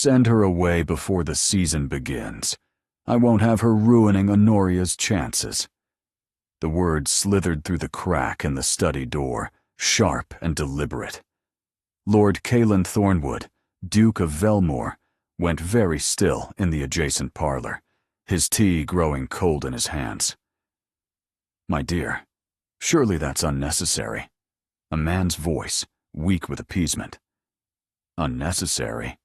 Send her away before the season begins. I won't have her ruining Honoria's chances." The words slithered through the crack in the study door, sharp and deliberate. Lord Calen Thornwood, Duke of Velmore, went very still in the adjacent parlor, his tea growing cold in his hands. "My dear, surely that's unnecessary." A man's voice, weak with appeasement. "Unnecessary?"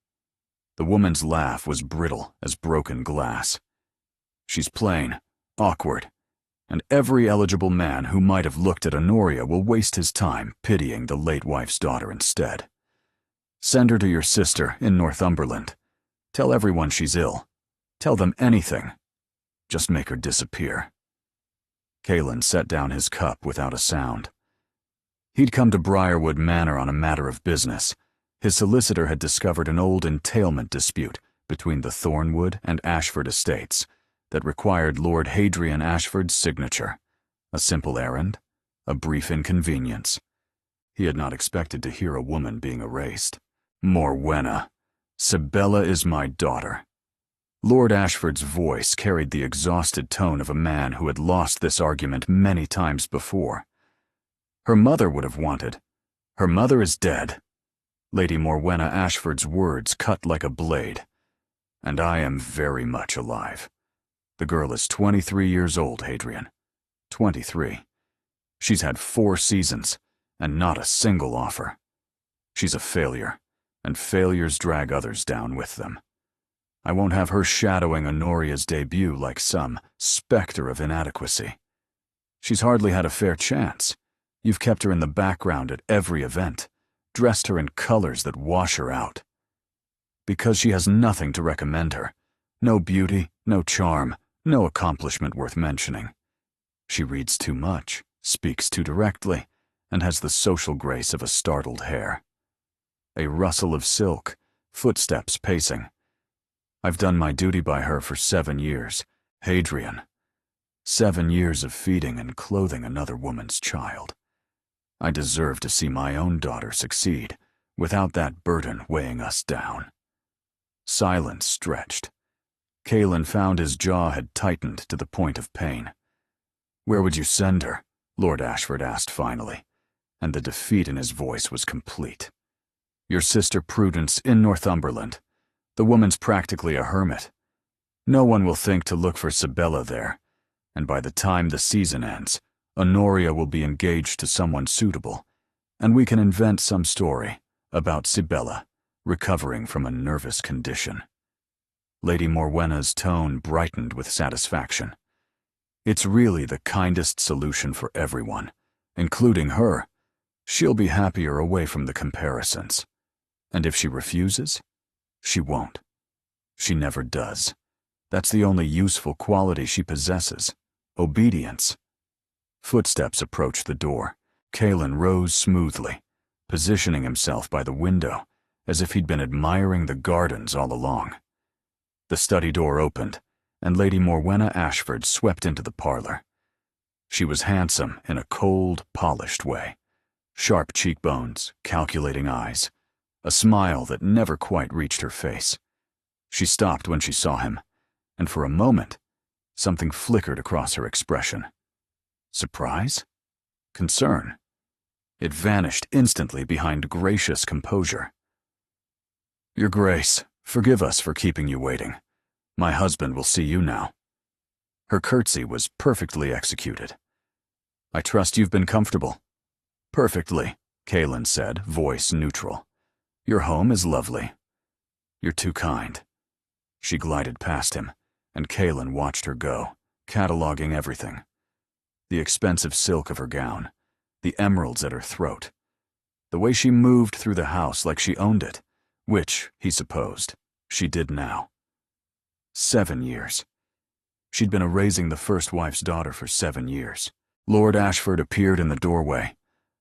The woman's laugh was brittle as broken glass. "She's plain, awkward, and every eligible man who might have looked at Honoria will waste his time pitying the late wife's daughter instead. Send her to your sister in Northumberland. Tell everyone she's ill. Tell them anything. Just make her disappear." Calen set down his cup without a sound. He'd come to Briarwood Manor on a matter of business. His solicitor had discovered an old entailment dispute between the Thornwood and Ashford estates that required Lord Hadrian Ashford's signature. A simple errand, a brief inconvenience. He had not expected to hear a woman being erased. "Morwenna, Sibella is my daughter." Lord Ashford's voice carried the exhausted tone of a man who had lost this argument many times before. "Her mother would have wanted. Her mother is dead." Lady Morwenna Ashford's words cut like a blade. "And I am very much alive. The girl is 23 years old, Hadrian. 23. She's had 4 seasons, and not a single offer. She's a failure, and failures drag others down with them. I won't have her shadowing Honoria's debut like some specter of inadequacy. She's hardly had a fair chance. You've kept her in the background at every event, dressed her in colors that wash her out. Because she has nothing to recommend her. No beauty, no charm, no accomplishment worth mentioning. She reads too much, speaks too directly, and has the social grace of a startled hare. A rustle of silk, footsteps pacing. I've done my duty by her for 7 years. Hadrian. 7 years of feeding and clothing another woman's child. I deserve to see my own daughter succeed, without that burden weighing us down." Silence stretched. Calen found his jaw had tightened to the point of pain. "Where would you send her?" Lord Ashford asked finally, and the defeat in his voice was complete. "Your sister Prudence in Northumberland. The woman's practically a hermit. No one will think to look for Sibella there, and by the time the season ends, Honoria will be engaged to someone suitable, and we can invent some story about Sibella recovering from a nervous condition." Lady Morwenna's tone brightened with satisfaction. "It's really the kindest solution for everyone, including her. She'll be happier away from the comparisons. And if she refuses, she won't. She never does. That's the only useful quality she possesses, obedience." Footsteps approached the door. Calen rose smoothly, positioning himself by the window, as if he'd been admiring the gardens all along. The study door opened, and Lady Morwenna Ashford swept into the parlor. She was handsome in a cold, polished way. Sharp cheekbones, calculating eyes, a smile that never quite reached her face. She stopped when she saw him, and for a moment, something flickered across her expression. Surprise? Concern? It vanished instantly behind gracious composure. "Your Grace, forgive us for keeping you waiting. My husband will see you now." Her curtsy was perfectly executed. "I trust you've been comfortable." "Perfectly," Calen said, voice neutral. "Your home is lovely." "You're too kind." She glided past him, and Calen watched her go, cataloging everything. The expensive silk of her gown, the emeralds at her throat, the way she moved through the house like she owned it, which, he supposed, she did now. 7 years. She'd been raising the first wife's daughter for 7 years. Lord Ashford appeared in the doorway,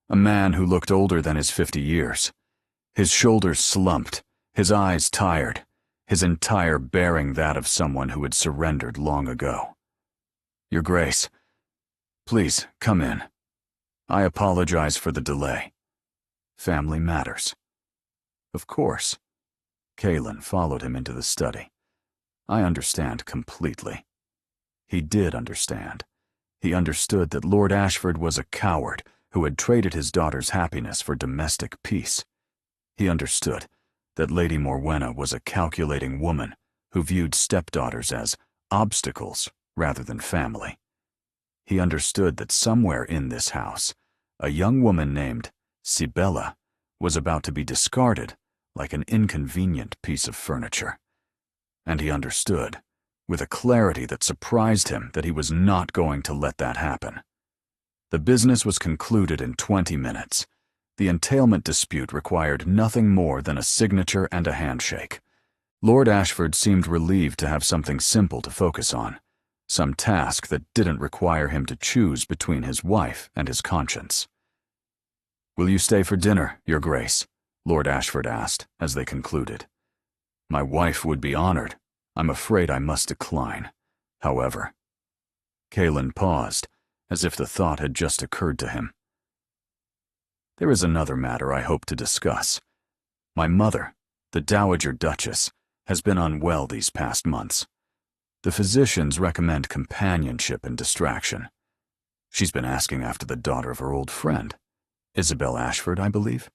a man who looked older than his 50 years. His shoulders slumped, his eyes tired, his entire bearing that of someone who had surrendered long ago. "Your Grace, please come in. I apologize for the delay. Family matters." "Of course." Kalen followed him into the study. I understand completely. He did understand. He understood that Lord Ashford was a coward who had traded his daughter's happiness for domestic peace. He understood that Lady Morwenna was a calculating woman who viewed stepdaughters as obstacles rather than family. He understood that somewhere in this house, a young woman named Sibella was about to be discarded like an inconvenient piece of furniture. And he understood, with a clarity that surprised him, that he was not going to let that happen. The business was concluded in 20 minutes. The entailment dispute required nothing more than a signature and a handshake. Lord Ashford seemed relieved to have something simple to focus on, some task that didn't require him to choose between his wife and his conscience. "Will you stay for dinner, Your Grace?" Lord Ashford asked as they concluded. "My wife would be honored. I'm afraid I must decline. However." Kalen paused, as if the thought had just occurred to him. "There is another matter I hope to discuss. My mother, the Dowager Duchess, has been unwell these past months. The physicians recommend companionship and distraction. She's been asking after the daughter of her old friend, Isabel Ashford, I believe.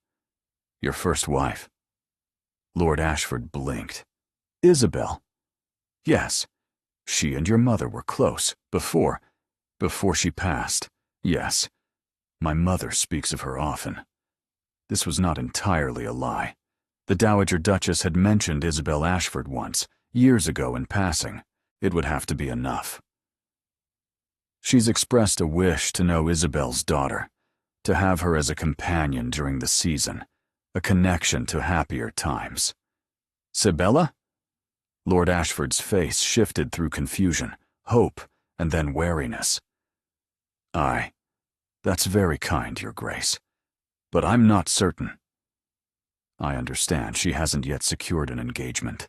Your first wife." Lord Ashford blinked. "Isabel?" "Yes. She and your mother were close, before she passed. Yes. My mother speaks of her often." This was not entirely a lie. The Dowager Duchess had mentioned Isabel Ashford once, years ago in passing. It would have to be enough. "She's expressed a wish to know Isabel's daughter, to have her as a companion during the season, a connection to happier times." "Sibella?" Lord Ashford's face shifted through confusion, hope, and then wariness. "Aye, that's very kind, Your Grace. But I'm not certain." "I understand she hasn't yet secured an engagement."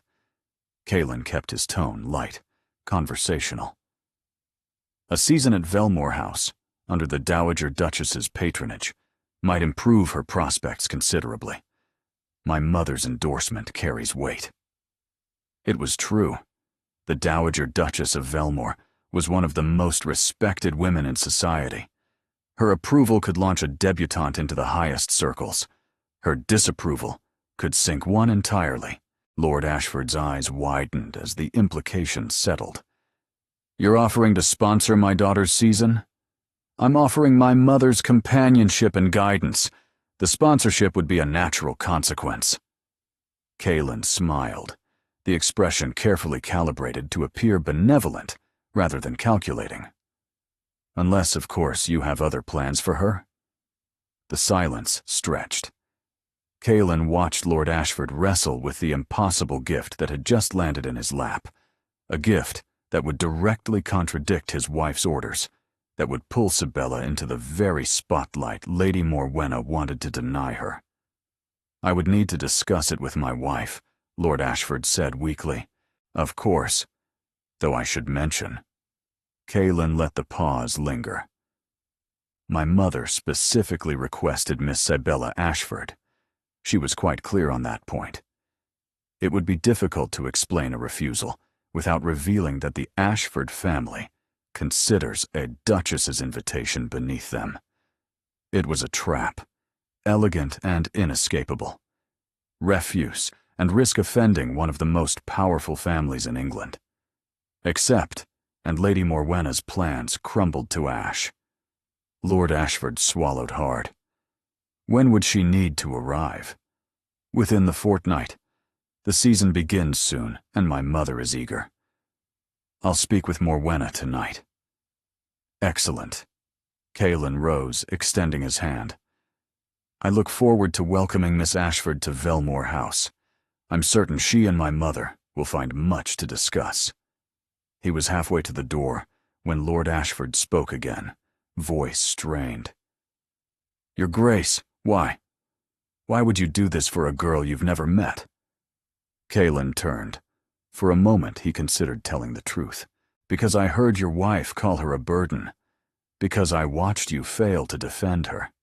Kalen kept his tone light, conversational. "A season at Velmore House, under the Dowager Duchess's patronage, might improve her prospects considerably. My mother's endorsement carries weight." It was true. The Dowager Duchess of Velmore was one of the most respected women in society. Her approval could launch a debutante into the highest circles. Her disapproval could sink one entirely. Lord Ashford's eyes widened as the implications settled. "You're offering to sponsor my daughter's season?" "I'm offering my mother's companionship and guidance. The sponsorship would be a natural consequence." Kalen smiled, the expression carefully calibrated to appear benevolent rather than calculating. "Unless, of course, you have other plans for her?" The silence stretched. Kalen watched Lord Ashford wrestle with the impossible gift that had just landed in his lap, a gift that would directly contradict his wife's orders, that would pull Sibella into the very spotlight Lady Morwenna wanted to deny her. "I would need to discuss it with my wife," Lord Ashford said weakly. "Of course, though I should mention." Kalen let the pause linger. "My mother specifically requested Miss Sibella Ashford. She was quite clear on that point. It would be difficult to explain a refusal without revealing that the Ashford family considers a duchess's invitation beneath them. It was a trap, elegant and inescapable. Refuse and risk offending one of the most powerful families in England. Accept, and Lady Morwenna's plans crumbled to ash." Lord Ashford swallowed hard. "When would she need to arrive?" "Within the fortnight. The season begins soon, and my mother is eager. I'll speak with Morwenna tonight." "Excellent." Kalen rose, extending his hand. "I look forward to welcoming Miss Ashford to Velmore House. I'm certain she and my mother will find much to discuss." He was halfway to the door when Lord Ashford spoke again, voice strained. "Your Grace, why? Why would you do this for a girl you've never met?" Kalen turned. For a moment he considered telling the truth. "Because I heard your wife call her a burden. Because I watched you fail to defend her.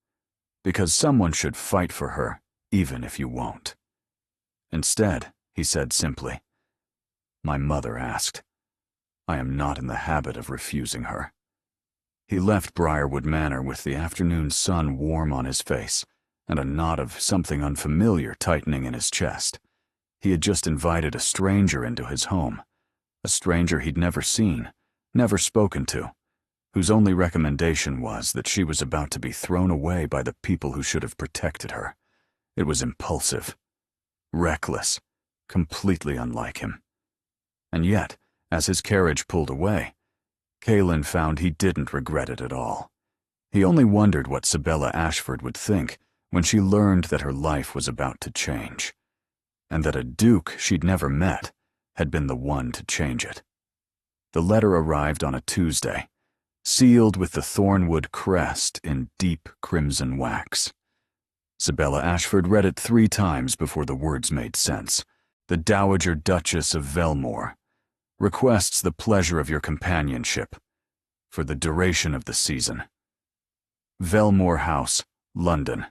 Because someone should fight for her, even if you won't." Instead, he said simply. My mother asked. I am not in the habit of refusing her. He left Briarwood Manor with the afternoon sun warm on his face and a knot of something unfamiliar tightening in his chest. He had just invited a stranger into his home, a stranger he'd never seen, never spoken to, whose only recommendation was that she was about to be thrown away by the people who should have protected her. It was impulsive, reckless, completely unlike him. And yet, as his carriage pulled away, Kaelin found he didn't regret it at all. He only wondered what Sabella Ashford would think when she learned that her life was about to change, and that a duke she'd never met had been the one to change it. The letter arrived on a Tuesday, sealed with the Thornwood crest in deep crimson wax. Sabella Ashford read it 3 times before the words made sense. The Dowager Duchess of Velmore requests the pleasure of your companionship for the duration of the season. Velmore House, London.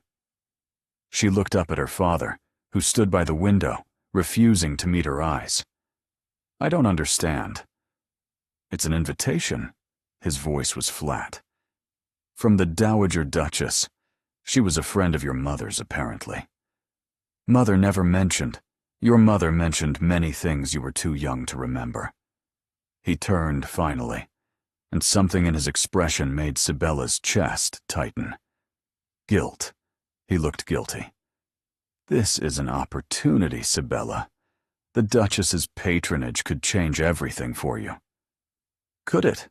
She looked up at her father, who stood by the window, refusing to meet her eyes. I don't understand. It's an invitation. His voice was flat. From the Dowager Duchess. She was a friend of your mother's, apparently. Your mother mentioned many things you were too young to remember. He turned, finally, and something in his expression made Sabella's chest tighten. Guilt. He looked guilty. This is an opportunity, Sabella. The Duchess's patronage could change everything for you. Could it?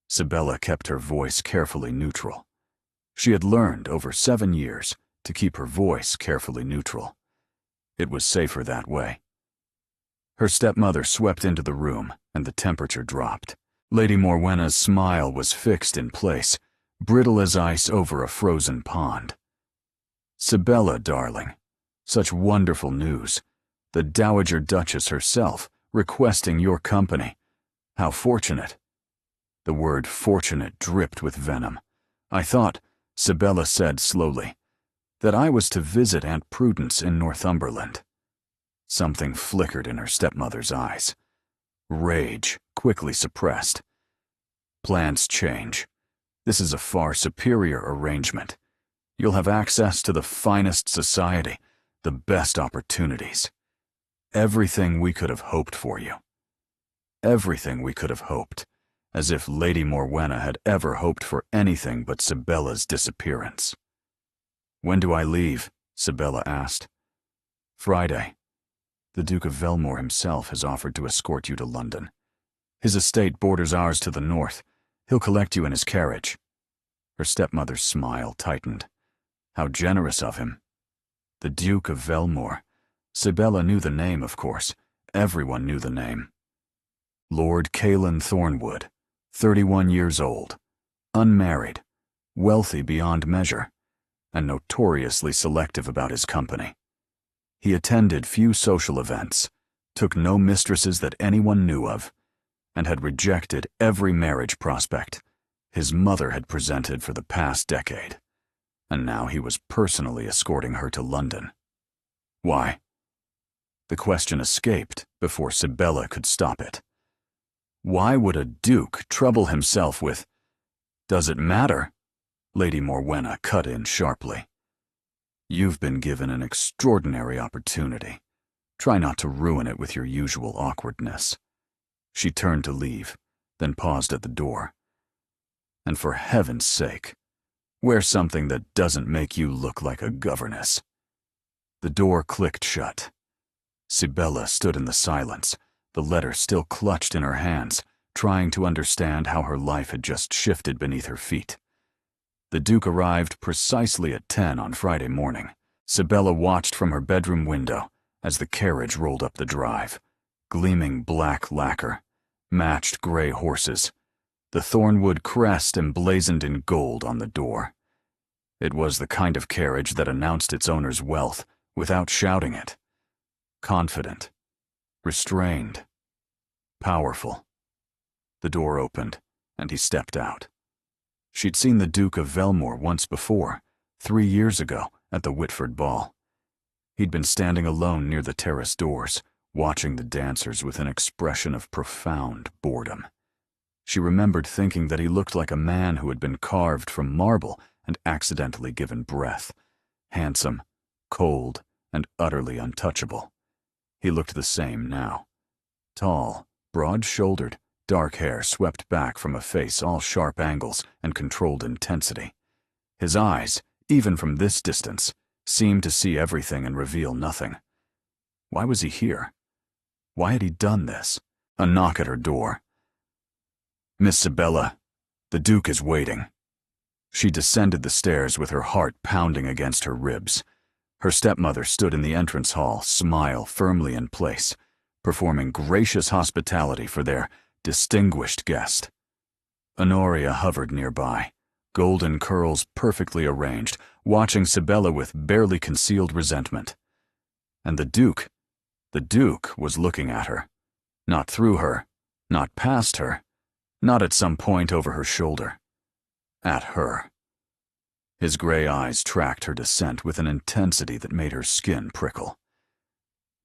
Sabella kept her voice carefully neutral. She had learned over 7 years to keep her voice carefully neutral. It was safer that way. Her stepmother swept into the room, and the temperature dropped. Lady Morwenna's smile was fixed in place, brittle as ice over a frozen pond. Sabella, darling, such wonderful news. The Dowager Duchess herself requesting your company. How fortunate. The word fortunate dripped with venom. I thought, Sabella said slowly, that I was to visit Aunt Prudence in Northumberland. Something flickered in her stepmother's eyes. Rage, quickly suppressed. Plans change. This is a far superior arrangement. You'll have access to the finest society, the best opportunities. Everything we could have hoped for you. Everything we could have hoped, as if Lady Morwenna had ever hoped for anything but Sabella's disappearance. When do I leave? Sabella asked. Friday. The Duke of Velmore himself has offered to escort you to London. His estate borders ours to the north. He'll collect you in his carriage. Her stepmother's smile tightened. How generous of him. The Duke of Velmore. Sabella knew the name, of course. Everyone knew the name. Lord Kaelin Thornwood, 31 years old, unmarried, wealthy beyond measure, and notoriously selective about his company. He attended few social events, took no mistresses that anyone knew of, and had rejected every marriage prospect his mother had presented for the past decade, and now he was personally escorting her to London. Why? The question escaped before Sabella could stop it. Why would a duke trouble himself with— Does it matter? Lady Morwenna cut in sharply. You've been given an extraordinary opportunity. Try not to ruin it with your usual awkwardness. She turned to leave, then paused at the door. And for heaven's sake, wear something that doesn't make you look like a governess. The door clicked shut. Sabella stood in the silence, the letter still clutched in her hands, trying to understand how her life had just shifted beneath her feet. The Duke arrived precisely at 10 on Friday morning. Sabella watched from her bedroom window as the carriage rolled up the drive. Gleaming black lacquer, matched gray horses, the Thornwood crest emblazoned in gold on the door. It was the kind of carriage that announced its owner's wealth without shouting it. Confident, restrained, powerful. The door opened, and he stepped out. She'd seen the Duke of Velmore once before, 3 years ago, at the Whitford ball. He'd been standing alone near the terrace doors, watching the dancers with an expression of profound boredom. She remembered thinking that he looked like a man who had been carved from marble and accidentally given breath. Handsome, cold, and utterly untouchable. He looked the same now. Tall, broad-shouldered, dark hair swept back from a face all sharp angles and controlled intensity. His eyes, even from this distance, seemed to see everything and reveal nothing. Why was he here? Why had he done this? A knock at her door. "Miss Sibella, the Duke is waiting." She descended the stairs with her heart pounding against her ribs. Her stepmother stood in the entrance hall, smile firmly in place, performing gracious hospitality for their distinguished guest. Honoria hovered nearby, golden curls perfectly arranged, watching Sibella with barely concealed resentment. And the Duke was looking at her. Not through her, not past her, not at some point over her shoulder. At her. His gray eyes tracked her descent with an intensity that made her skin prickle.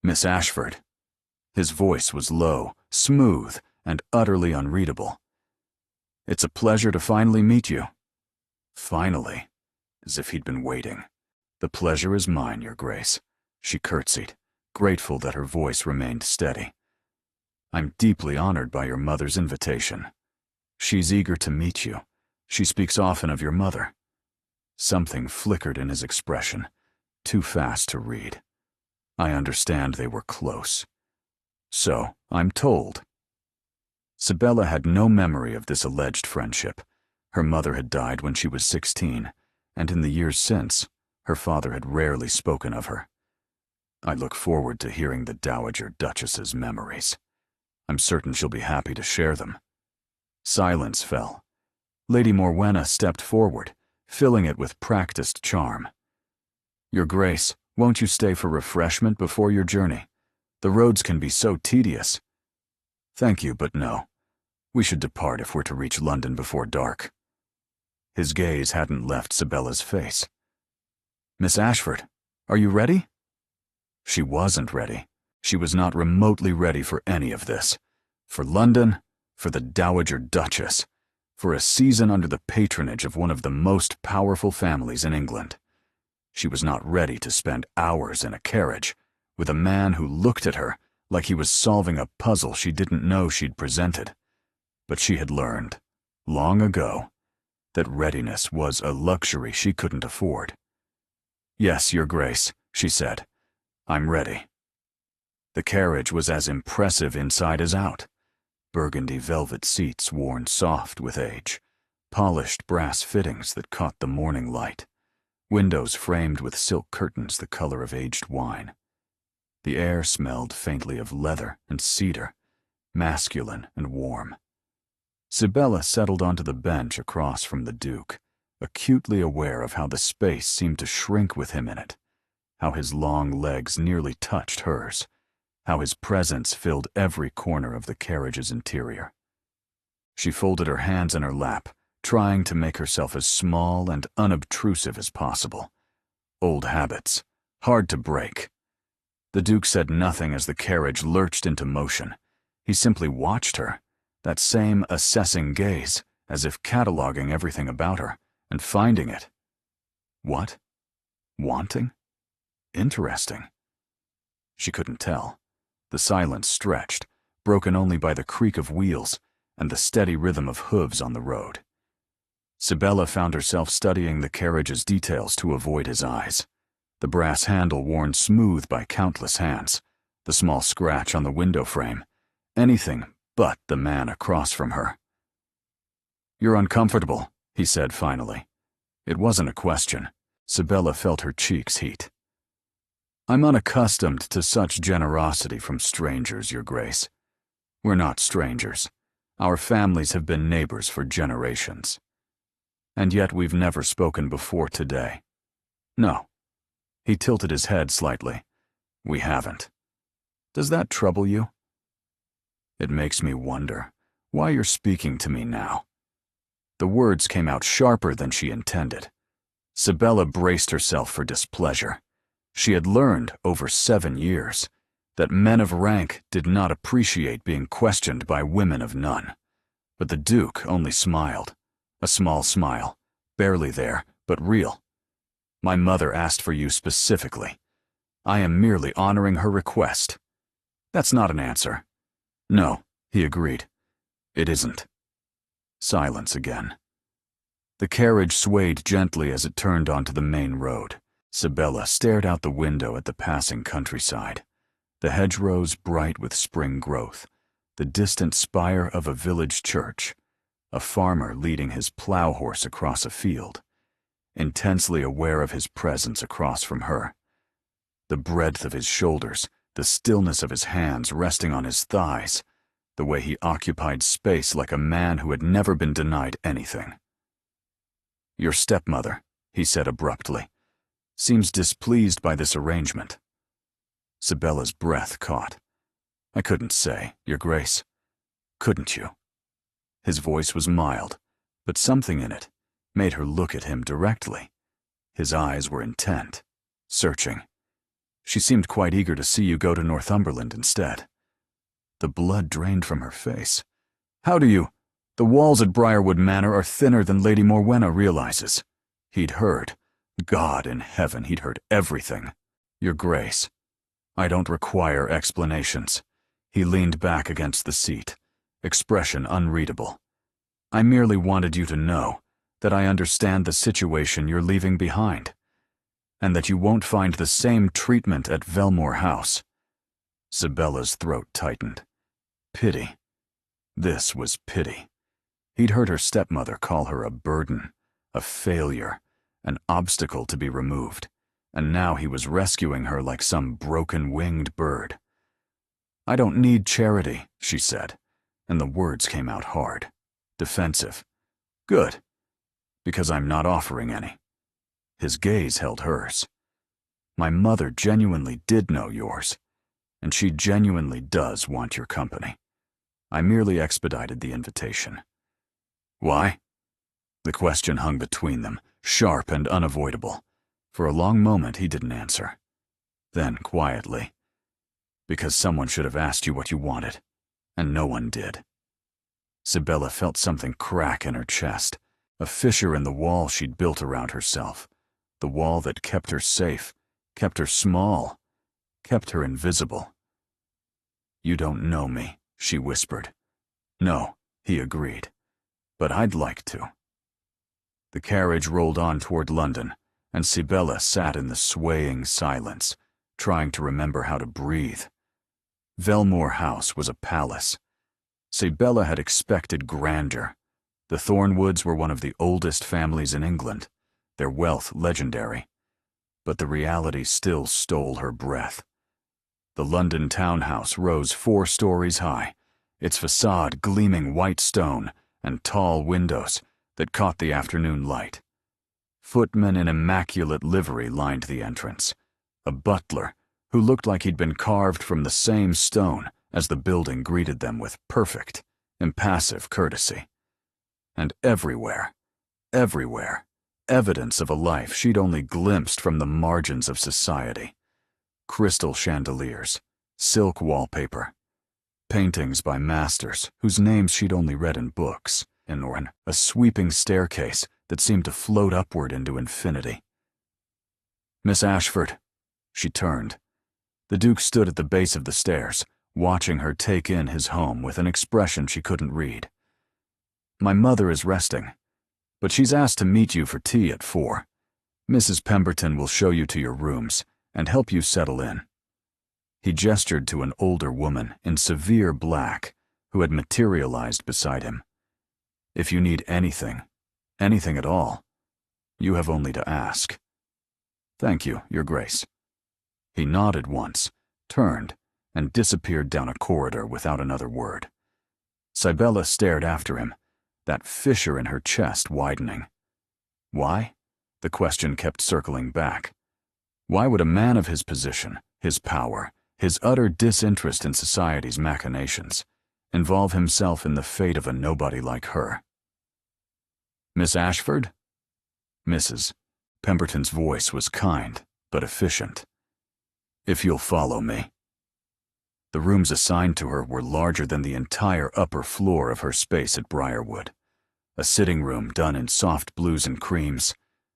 "Miss Ashford." His voice was low, smooth, and utterly unreadable. "It's a pleasure to finally meet you." Finally, as if he'd been waiting. "The pleasure is mine, Your Grace," she curtsied, grateful that her voice remained steady. "I'm deeply honored by your mother's invitation. She's eager to meet you. She speaks often of your mother." Something flickered in his expression, too fast to read. "I understand they were close. So, I'm told." Sibella had no memory of this alleged friendship. Her mother had died when she was 16, and in the years since, her father had rarely spoken of her. "I look forward to hearing the Dowager Duchess's memories. I'm certain she'll be happy to share them." Silence fell. Lady Morwenna stepped forward, filling it with practiced charm. "Your Grace, won't you stay for refreshment before your journey? The roads can be so tedious." "Thank you, but no. We should depart if we're to reach London before dark." His gaze hadn't left Sibella's face. "Miss Ashford, are you ready?" She wasn't ready. She was not remotely ready for any of this. For London, for the Dowager Duchess, for a season under the patronage of one of the most powerful families in England. She was not ready to spend hours in a carriage with a man who looked at her like he was solving a puzzle she didn't know she'd presented. But she had learned, long ago, that readiness was a luxury she couldn't afford. "Yes, Your Grace," she said. "I'm ready." The carriage was as impressive inside as out. Burgundy velvet seats worn soft with age, polished brass fittings that caught the morning light, windows framed with silk curtains the color of aged wine. The air smelled faintly of leather and cedar, masculine and warm. Sibella settled onto the bench across from the Duke, acutely aware of how the space seemed to shrink with him in it, how his long legs nearly touched hers, how his presence filled every corner of the carriage's interior. She folded her hands in her lap, trying to make herself as small and unobtrusive as possible. Old habits, hard to break. The Duke said nothing as the carriage lurched into motion. He simply watched her, that same assessing gaze, as if cataloging everything about her and finding it. What? Wanting? Interesting. She couldn't tell. The silence stretched, broken only by the creak of wheels and the steady rhythm of hooves on the road. Sibella found herself studying the carriage's details to avoid his eyes. The brass handle worn smooth by countless hands, the small scratch on the window frame, anything but the man across from her. "You're uncomfortable," he said finally. It wasn't a question. Sibella felt her cheeks heat. "I'm unaccustomed to such generosity from strangers, Your Grace. We're not strangers. Our families have been neighbors for generations. And yet we've never spoken before today. No." He tilted his head slightly. "We haven't. Does that trouble you?" "It makes me wonder why you're speaking to me now." The words came out sharper than she intended. Sibella braced herself for displeasure. She had learned over 7 years. that men of rank did not appreciate being questioned by women of none. But the Duke only smiled, a small smile, barely there, but real. My mother asked for you specifically. I am merely honoring her request. That's not an answer. No, he agreed. It isn't. Silence again. The carriage swayed gently as it turned onto the main road. Sibella stared out the window at the passing countryside, the hedgerows bright with spring growth, the distant spire of a village church, a farmer leading his plow horse across a field, intensely aware of his presence across from her. The breadth of his shoulders, the stillness of his hands resting on his thighs, the way he occupied space like a man who had never been denied anything. Your stepmother, he said abruptly, seems displeased by this arrangement. Sibella's breath caught. I couldn't say, Your Grace. Couldn't you? His voice was mild, but something in it made her look at him directly. His eyes were intent, searching. She seemed quite eager to see you go to Northumberland instead. The blood drained from her face. How do you? The walls at Briarwood Manor are thinner than Lady Morwenna realizes. He'd heard. God in heaven, he'd heard everything. Your Grace, I don't require explanations. He leaned back against the seat, expression unreadable. I merely wanted you to know that I understand the situation you're leaving behind, and that you won't find the same treatment at Velmore House. Sibella's throat tightened. Pity. This was pity. He'd heard her stepmother call her a burden, a failure, an obstacle to be removed, and now he was rescuing her like some broken-winged bird. I don't need charity, she said, and the words came out hard, defensive. Good, because I'm not offering any. His gaze held hers. My mother genuinely did know yours, and she genuinely does want your company. I merely expedited the invitation. Why? The question hung between them, sharp and unavoidable. For a long moment he didn't answer. Then, quietly, because someone should have asked you what you wanted, and no one did. Sibella felt something crack in her chest, a fissure in the wall she'd built around herself, the wall that kept her safe, kept her small, kept her invisible. You don't know me, she whispered. No, he agreed, but I'd like to. The carriage rolled on toward London, and Sibella sat in the swaying silence, trying to remember how to breathe. Velmore House was a palace. Sibella had expected grandeur. The Thornwoods were one of the oldest families in England, their wealth legendary. But the reality still stole her breath. The London townhouse rose 4 stories high, its facade gleaming white stone and tall windows that caught the afternoon light. Footmen in immaculate livery lined the entrance. A butler, who looked like he'd been carved from the same stone as the building, greeted them with perfect, impassive courtesy. And everywhere, evidence of a life she'd only glimpsed from the margins of society. Crystal chandeliers, silk wallpaper, paintings by masters whose names she'd only read in books, and a sweeping staircase that seemed to float upward into infinity. Miss Ashford, she turned. The Duke stood at the base of the stairs, watching her take in his home with an expression she couldn't read. My mother is resting, but she's asked to meet you for tea at 4. Mrs. Pemberton will show you to your rooms and help you settle in. He gestured to an older woman in severe black who had materialized beside him. If you need anything at all, you have only to ask. Thank you, Your Grace. He nodded once, turned, and disappeared down a corridor without another word. Sibella stared after him, that fissure in her chest widening. Why? The question kept circling back. Why would a man of his position, his power, his utter disinterest in society's machinations, involve himself in the fate of a nobody like her? Miss Ashford? Mrs. Pemberton's voice was kind, but efficient. If you'll follow me. The rooms assigned to her were larger than the entire upper floor of her space at Briarwood. A sitting room done in soft blues and creams,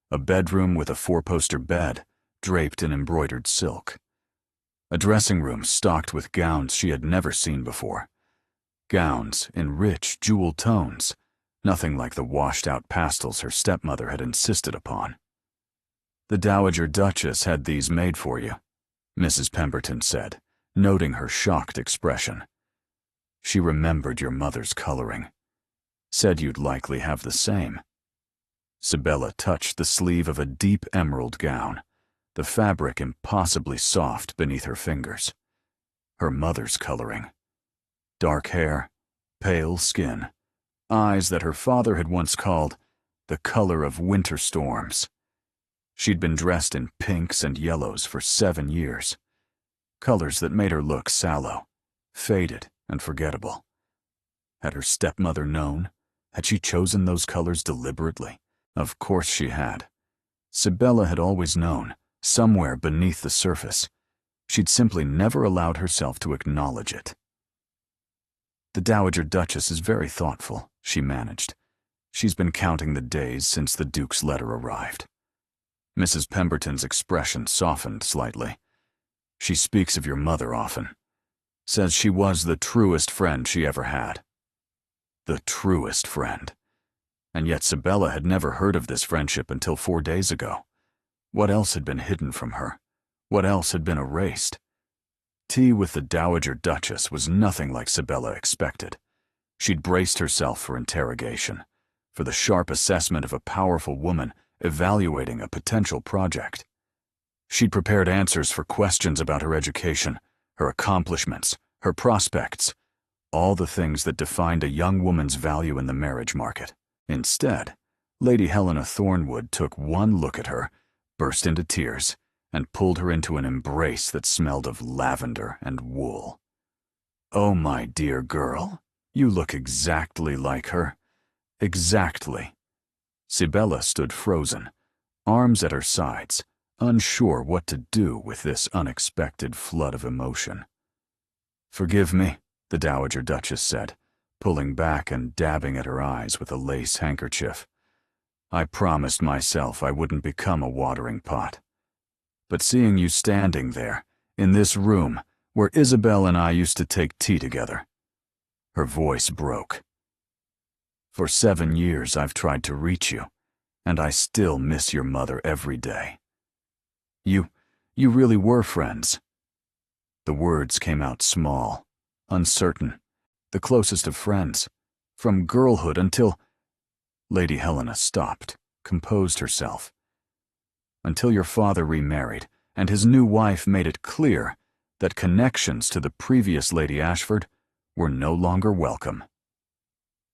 a bedroom with a four-poster bed draped in embroidered silk, a dressing room stocked with gowns she had never seen before. Gowns in rich, jewel tones, nothing like the washed-out pastels her stepmother had insisted upon. "The Dowager Duchess had these made for you," Mrs. Pemberton said, noting her shocked expression. "She remembered your mother's coloring. Said you'd likely have the same." Sibella touched the sleeve of a deep emerald gown, the fabric impossibly soft beneath her fingers. Her mother's coloring. Dark hair, pale skin, eyes that her father had once called the color of winter storms. She'd been dressed in pinks and yellows for 7 years, colors that made her look sallow, faded, and forgettable. Had her stepmother known? Had she chosen those colors deliberately? Of course she had. Sibella had always known, somewhere beneath the surface. She'd simply never allowed herself to acknowledge it. "The Dowager Duchess is very thoughtful," she managed. "She's been counting the days since the Duke's letter arrived." Mrs. Pemberton's expression softened slightly. "She speaks of your mother often. Says she was the truest friend she ever had." The truest friend. And yet Sibella had never heard of this friendship until 4 days ago. What else had been hidden from her? What else had been erased? Tea with the Dowager Duchess was nothing like Sibella expected. She'd braced herself for interrogation, for the sharp assessment of a powerful woman evaluating a potential project. She'd prepared answers for questions about her education, her accomplishments, her prospects, all the things that defined a young woman's value in the marriage market. Instead, Lady Helena Thornwood took one look at her, burst into tears, and pulled her into an embrace that smelled of lavender and wool. "Oh, my dear girl, you look exactly like her. Exactly." Sibella stood frozen, arms at her sides, unsure what to do with this unexpected flood of emotion. "Forgive me," the Dowager Duchess said, pulling back and dabbing at her eyes with a lace handkerchief. "I promised myself I wouldn't become a watering pot. But seeing you standing there, in this room, where Isabel and I used to take tea together." Her voice broke. "For 7 years I've tried to reach you, and I still miss your mother every day. You really were friends." The words came out small, uncertain, the closest of friends, from girlhood until— Lady Helena stopped, composed herself. "Until your father remarried, and his new wife made it clear that connections to the previous Lady Ashford were no longer welcome."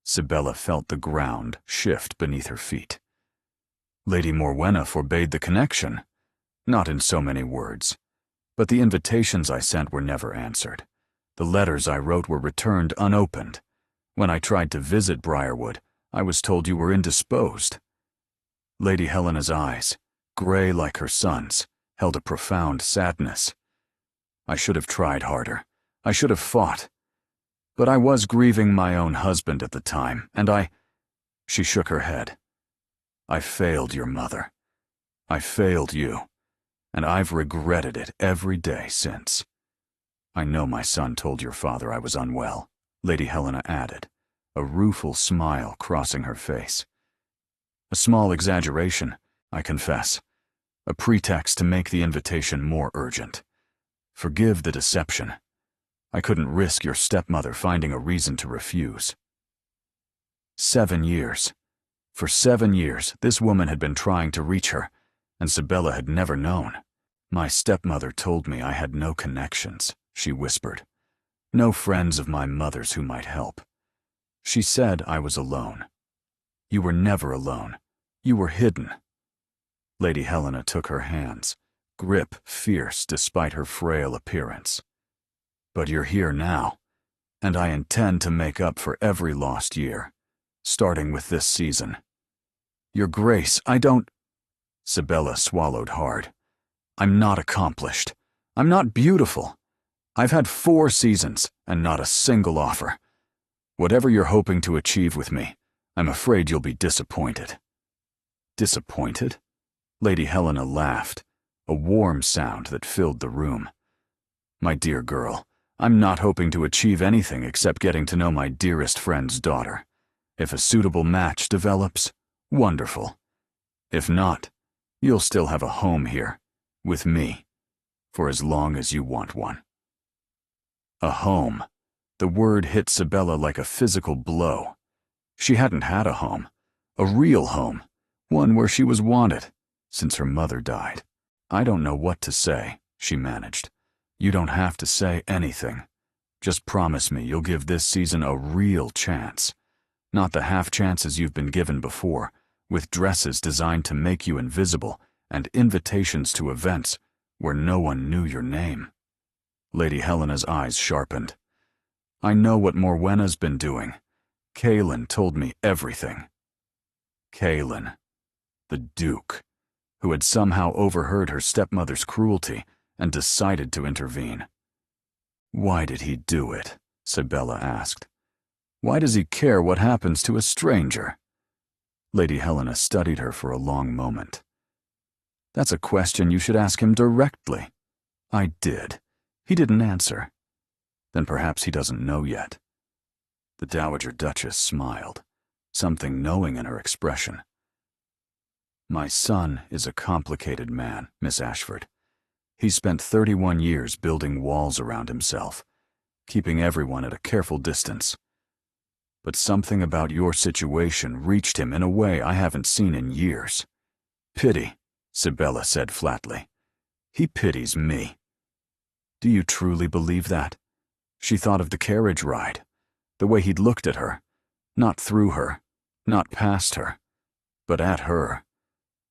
Sibella felt the ground shift beneath her feet. "Lady Morwenna forbade the connection. Not in so many words. But the invitations I sent were never answered. The letters I wrote were returned unopened. When I tried to visit Briarwood, I was told you were indisposed." Lady Helena's eyes, gray like her son's, held a profound sadness. "I should have tried harder. I should have fought. But I was grieving my own husband at the time, and She shook her head. "I failed your mother. I failed you, and I've regretted it every day since. I know my son told your father I was unwell," Lady Helena added, a rueful smile crossing her face. "A small exaggeration, I confess. A pretext to make the invitation more urgent. Forgive the deception. I couldn't risk your stepmother finding a reason to refuse." 7 years. For 7 years, this woman had been trying to reach her, and Sibella had never known. "My stepmother told me I had no connections," she whispered. "No friends of my mother's who might help. She said I was alone. You were never alone. You were hidden." Lady Helena took her hands, grip fierce despite her frail appearance. "But you're here now, and I intend to make up for every lost year, starting with this season. Your Grace, I don't—" Sibella swallowed hard. "I'm not accomplished. I'm not beautiful. I've had 4 seasons and not a single offer. Whatever you're hoping to achieve with me, I'm afraid you'll be disappointed." "Disappointed?" Lady Helena laughed, a warm sound that filled the room. "My dear girl, I'm not hoping to achieve anything except getting to know my dearest friend's daughter. If a suitable match develops, wonderful. If not, you'll still have a home here, with me, for as long as you want one." A home. The word hit Sabella like a physical blow. She hadn't had a home, a real home, one where she was wanted, since her mother died. "I don't know what to say," she managed. "You don't have to say anything. Just promise me you'll give this season a real chance. Not the half chances you've been given before, with dresses designed to make you invisible and invitations to events where no one knew your name." Lady Helena's eyes sharpened. "I know what Morwenna's been doing. Kaelin told me everything." Kaelin, the Duke, who had somehow overheard her stepmother's cruelty and decided to intervene. "Why did he do it?" Sabella asked. "Why does he care what happens to a stranger?" Lady Helena studied her for a long moment. "That's a question you should ask him directly." "I did. He didn't answer." "Then perhaps he doesn't know yet." The Dowager Duchess smiled, something knowing in her expression. "My son is a complicated man, Miss Ashford. He spent 31 years building walls around himself, keeping everyone at a careful distance. But something about your situation reached him in a way I haven't seen in years. Pity," Sabella said flatly. "He pities me." "Do you truly believe that?" She thought of the carriage ride, the way he'd looked at her, not through her, not past her, but at her,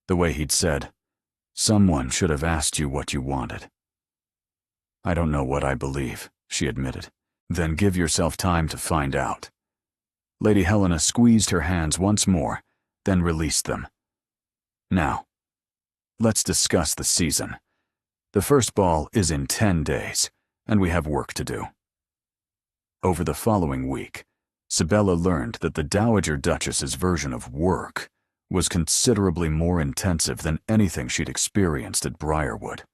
the way he'd said, "Someone should have asked you what you wanted." "I don't know what I believe," she admitted. "Then give yourself time to find out." Lady Helena squeezed her hands once more, then released them. "Now, let's discuss the season. The first ball is in 10 days, and we have work to do." Over the following week, Sabella learned that the Dowager Duchess's version of work was considerably more intensive than anything she'd experienced at Briarwood.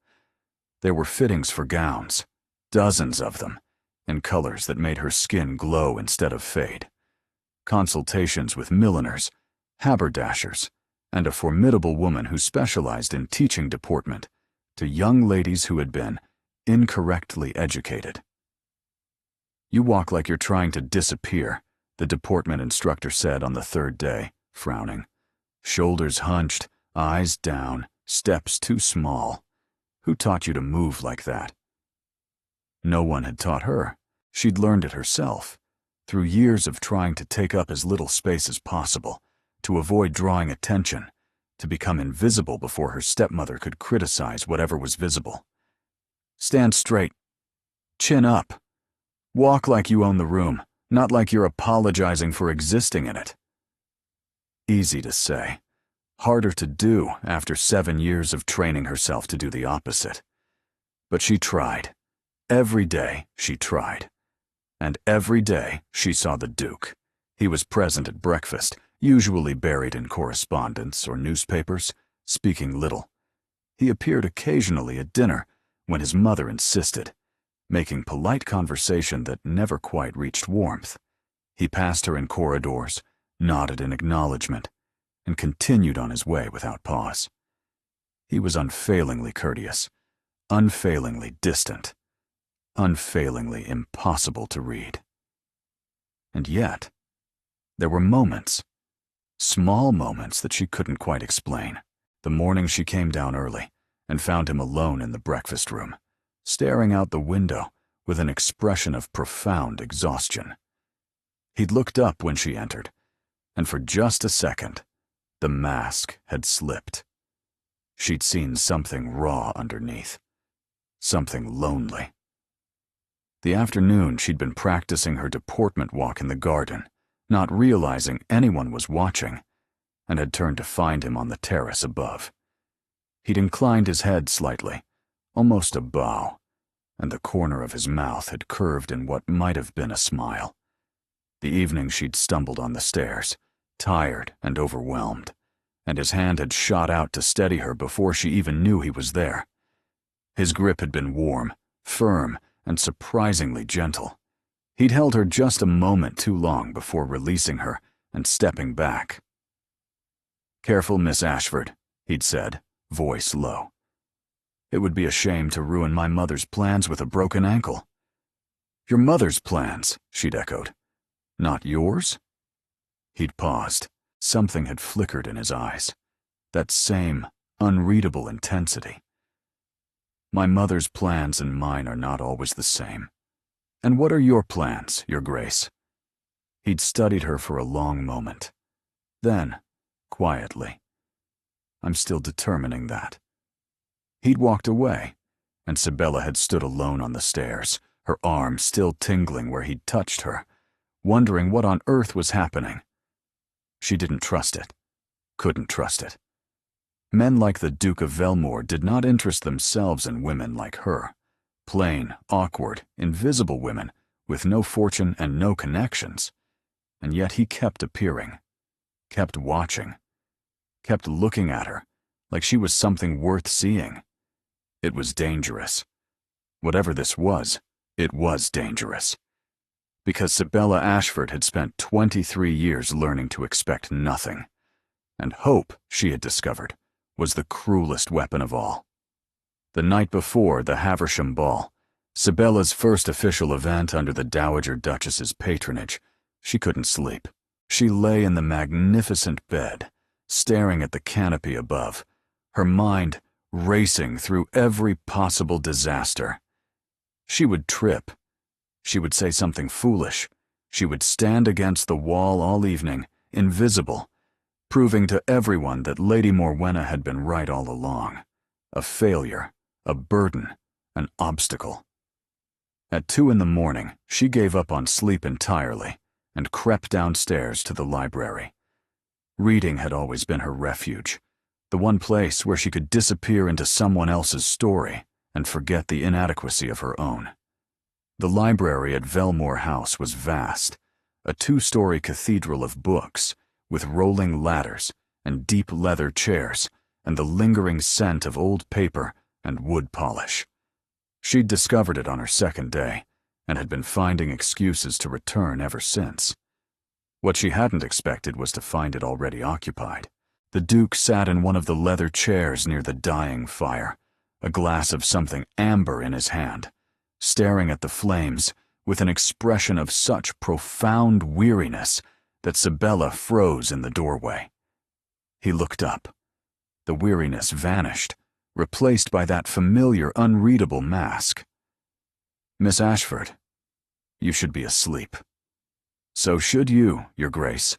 There were fittings for gowns, dozens of them, in colors that made her skin glow instead of fade. Consultations with milliners, haberdashers, and a formidable woman who specialized in teaching deportment to young ladies who had been incorrectly educated. "You walk like you're trying to disappear," the deportment instructor said on the 3rd day, frowning. "Shoulders hunched, eyes down, steps too small. Who taught you to move like that?" No one had taught her. She'd learned it herself, through years of trying to take up as little space as possible, to avoid drawing attention, to become invisible before her stepmother could criticize whatever was visible. "Stand straight. Chin up. Walk like you own the room, not like you're apologizing for existing in it." Easy to say. Harder to do after 7 years of training herself to do the opposite. But she tried. Every day she tried. And every day she saw the Duke. He was present at breakfast, usually buried in correspondence or newspapers, speaking little. He appeared occasionally at dinner when his mother insisted, making polite conversation that never quite reached warmth. He passed her in corridors, nodded in acknowledgement, and continued on his way without pause. He was unfailingly courteous, unfailingly distant, unfailingly impossible to read. And yet, there were moments, small moments that she couldn't quite explain. The morning she came down early and found him alone in the breakfast room, staring out the window with an expression of profound exhaustion. He'd looked up when she entered, and for just a second, the mask had slipped. She'd seen something raw underneath, something lonely. The afternoon she'd been practicing her deportment walk in the garden, not realizing anyone was watching, and had turned to find him on the terrace above. He'd inclined his head slightly, almost a bow, and the corner of his mouth had curved in what might have been a smile. The evening she'd stumbled on the stairs, tired and overwhelmed, and his hand had shot out to steady her before she even knew he was there. His grip had been warm, firm, and surprisingly gentle. He'd held her just a moment too long before releasing her and stepping back. "Careful, Miss Ashford," he'd said, voice low. "It would be a shame to ruin my mother's plans with a broken ankle." "Your mother's plans," she'd echoed. "Not yours?" He'd paused. Something had flickered in his eyes. That same, unreadable intensity. "My mother's plans and mine are not always the same. And what are your plans, Your Grace?" He'd studied her for a long moment. Then, quietly, "I'm still determining that." He'd walked away, and Sibella had stood alone on the stairs, her arm still tingling where he'd touched her, wondering what on earth was happening. She didn't trust it. Couldn't trust it. Men like the Duke of Velmore did not interest themselves in women like her. Plain, awkward, invisible women with no fortune and no connections. And yet he kept appearing, kept watching, kept looking at her like she was something worth seeing. It was dangerous. Whatever this was, it was dangerous. Because Sibella Ashford had spent 23 years learning to expect nothing. And hope, she had discovered, was the cruelest weapon of all. The night before the Haversham ball, Sibella's first official event under the Dowager Duchess's patronage, she couldn't sleep. She lay in the magnificent bed, staring at the canopy above, her mind racing through every possible disaster. She would trip. She would say something foolish. She would stand against the wall all evening, invisible, proving to everyone that Lady Morwenna had been right all along. A failure, a burden, an obstacle. At 2 in the morning, she gave up on sleep entirely and crept downstairs to the library. Reading had always been her refuge, the one place where she could disappear into someone else's story and forget the inadequacy of her own. The library at Velmore House was vast, a 2-story cathedral of books, with rolling ladders and deep leather chairs and the lingering scent of old paper and wood polish. She'd discovered it on her second day and had been finding excuses to return ever since. What she hadn't expected was to find it already occupied. The Duke sat in one of the leather chairs near the dying fire, a glass of something amber in his hand, staring at the flames with an expression of such profound weariness that Sibella froze in the doorway. He looked up. The weariness vanished, replaced by that familiar, unreadable mask. "Miss Ashford, you should be asleep." "So should you, Your Grace."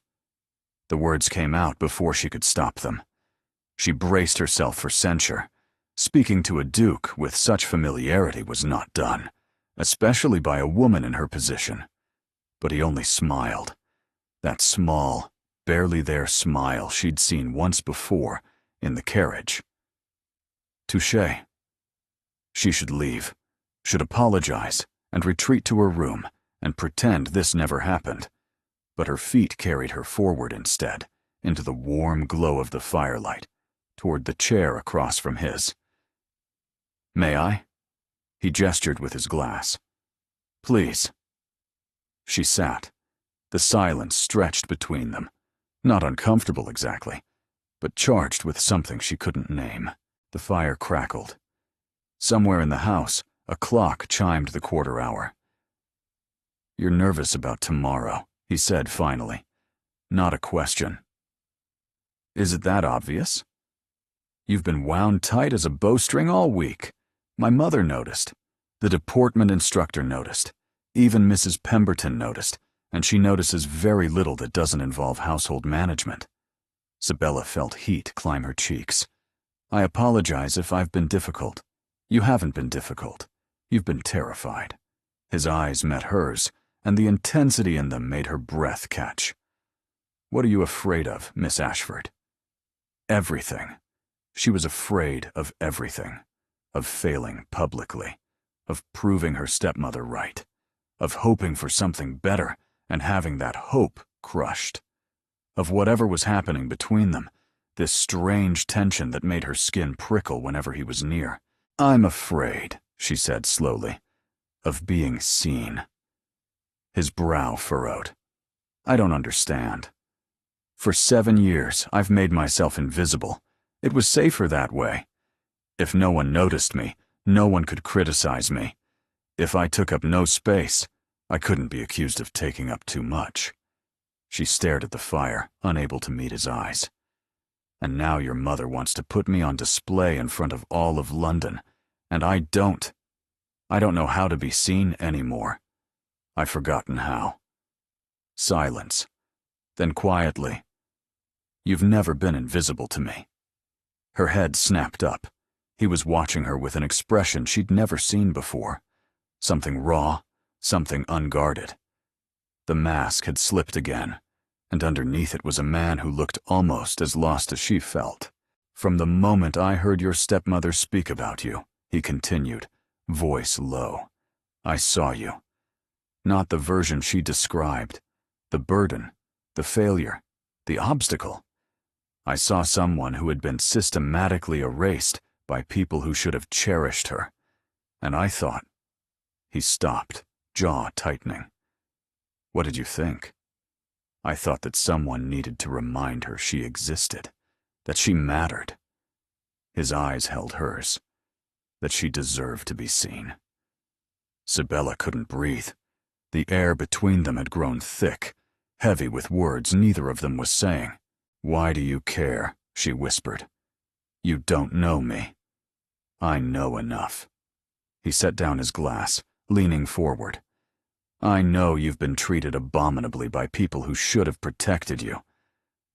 The words came out before she could stop them. She braced herself for censure. Speaking to a duke with such familiarity was not done, especially by a woman in her position. But he only smiled. That small, barely there smile she'd seen once before in the carriage. Touché. She should leave, should apologize, and retreat to her room, and pretend this never happened. But her feet carried her forward instead, into the warm glow of the firelight, toward the chair across from his. "May I?" He gestured with his glass. "Please." She sat. The silence stretched between them, not uncomfortable exactly, but charged with something she couldn't name. The fire crackled. Somewhere in the house, a clock chimed the quarter hour. "You're nervous about tomorrow," he said finally. "Not a question." "Is it that obvious?" "You've been wound tight as a bowstring all week. My mother noticed. The deportment instructor noticed. Even Mrs. Pemberton noticed, and she notices very little that doesn't involve household management." Sibella felt heat climb her cheeks. "I apologize if I've been difficult." "You haven't been difficult. You've been terrified." His eyes met hers, and the intensity in them made her breath catch. "What are you afraid of, Miss Ashford?" Everything. She was afraid of everything. Of failing publicly. of proving her stepmother right, of hoping for something better and having that hope crushed, of whatever was happening between them, this strange tension that made her skin prickle whenever he was near. "I'm afraid," she said slowly, "of being seen." His brow furrowed. "I don't understand. For 7 years, I've made myself invisible. It was safer that way. If no one noticed me, no one could criticize me. If I took up no space, I couldn't be accused of taking up too much." She stared at the fire, unable to meet his eyes. "And now your mother wants to put me on display in front of all of London, and I don't. I don't know how to be seen anymore. I've forgotten how." Silence. Then quietly, "You've never been invisible to me." Her head snapped up. He was watching her with an expression she'd never seen before. Something raw, something unguarded. The mask had slipped again, and underneath it was a man who looked almost as lost as she felt. "From the moment I heard your stepmother speak about you," he continued, voice low, "I saw you. Not the version she described, the burden, the failure, the obstacle. I saw someone who had been systematically erased by people who should have cherished her. And I thought—" He stopped, jaw tightening. "What did you think?" "I thought that someone needed to remind her she existed, that she mattered." His eyes held hers, that she deserved to be seen. Sibella couldn't breathe. The air between them had grown thick, heavy with words neither of them was saying. "Why do you care?" she whispered. "You don't know me." "I know enough." He set down his glass, leaning forward. "I know you've been treated abominably by people who should have protected you.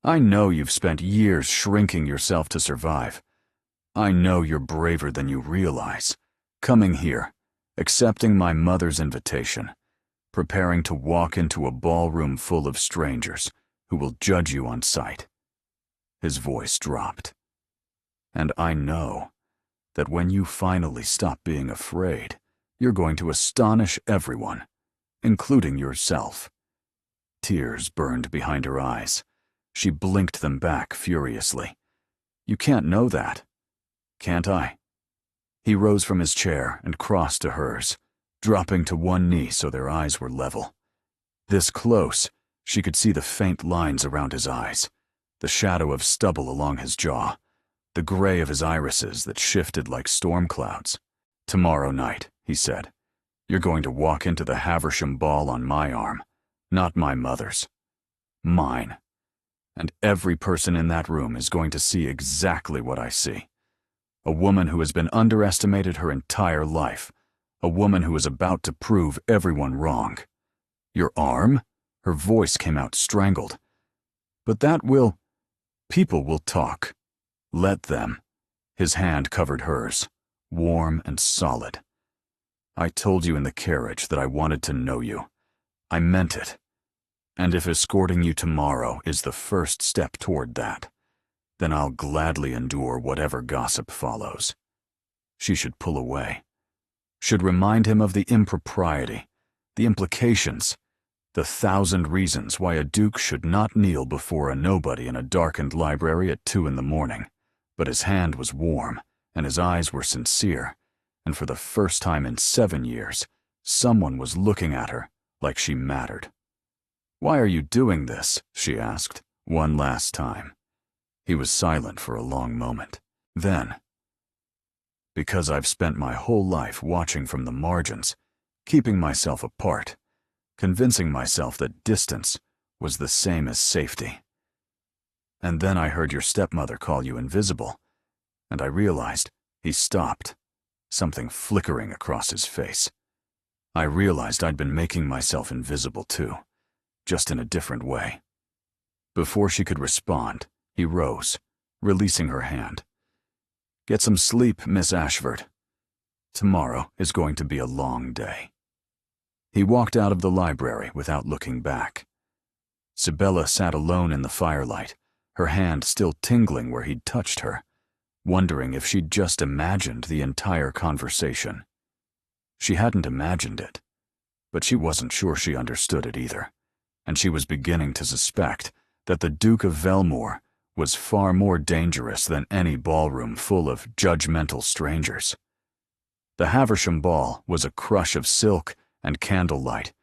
I know you've spent years shrinking yourself to survive. I know you're braver than you realize. Coming here, accepting my mother's invitation, preparing to walk into a ballroom full of strangers who will judge you on sight." His voice dropped. "And I know that when you finally stop being afraid, you're going to astonish everyone, including yourself." Tears burned behind her eyes. She blinked them back furiously. "You can't know that." "Can't I?" He rose from his chair and crossed to hers, dropping to one knee so their eyes were level. This close, she could see the faint lines around his eyes, the shadow of stubble along his jaw, the gray of his irises that shifted like storm clouds. "Tomorrow night," he said, "you're going to walk into the Haversham ball on my arm, not my mother's. Mine. And every person in that room is going to see exactly what I see. A woman who has been underestimated her entire life. A woman who is about to prove everyone wrong." "Your arm?" Her voice came out strangled. "But that will— people will talk. Let them." His hand covered hers, warm and solid. "I told you in the carriage that I wanted to know you. I meant it. And if escorting you tomorrow is the first step toward that, then I'll gladly endure whatever gossip follows." She should pull away. Should remind him of the impropriety, the implications, the 1,000 reasons why a duke should not kneel before a nobody in a darkened library at 2 in the morning. But his hand was warm, and his eyes were sincere, and for the first time in 7 years, someone was looking at her like she mattered. "Why are you doing this?" she asked, one last time. He was silent for a long moment. Then, "Because I've spent my whole life watching from the margins, keeping myself apart, convincing myself that distance was the same as safety. And then I heard your stepmother call you invisible, and I realized—" He stopped, something flickering across his face. "I realized I'd been making myself invisible too, just in a different way." Before she could respond, he rose, releasing her hand. "Get some sleep, Miss Ashford. Tomorrow is going to be a long day." He walked out of the library without looking back. Sibella sat alone in the firelight, her hand still tingling where he'd touched her, wondering if she'd just imagined the entire conversation. She hadn't imagined it, but she wasn't sure she understood it either, and she was beginning to suspect that the Duke of Velmore was far more dangerous than any ballroom full of judgmental strangers. The Haversham Ball was a crush of silk and candlelight,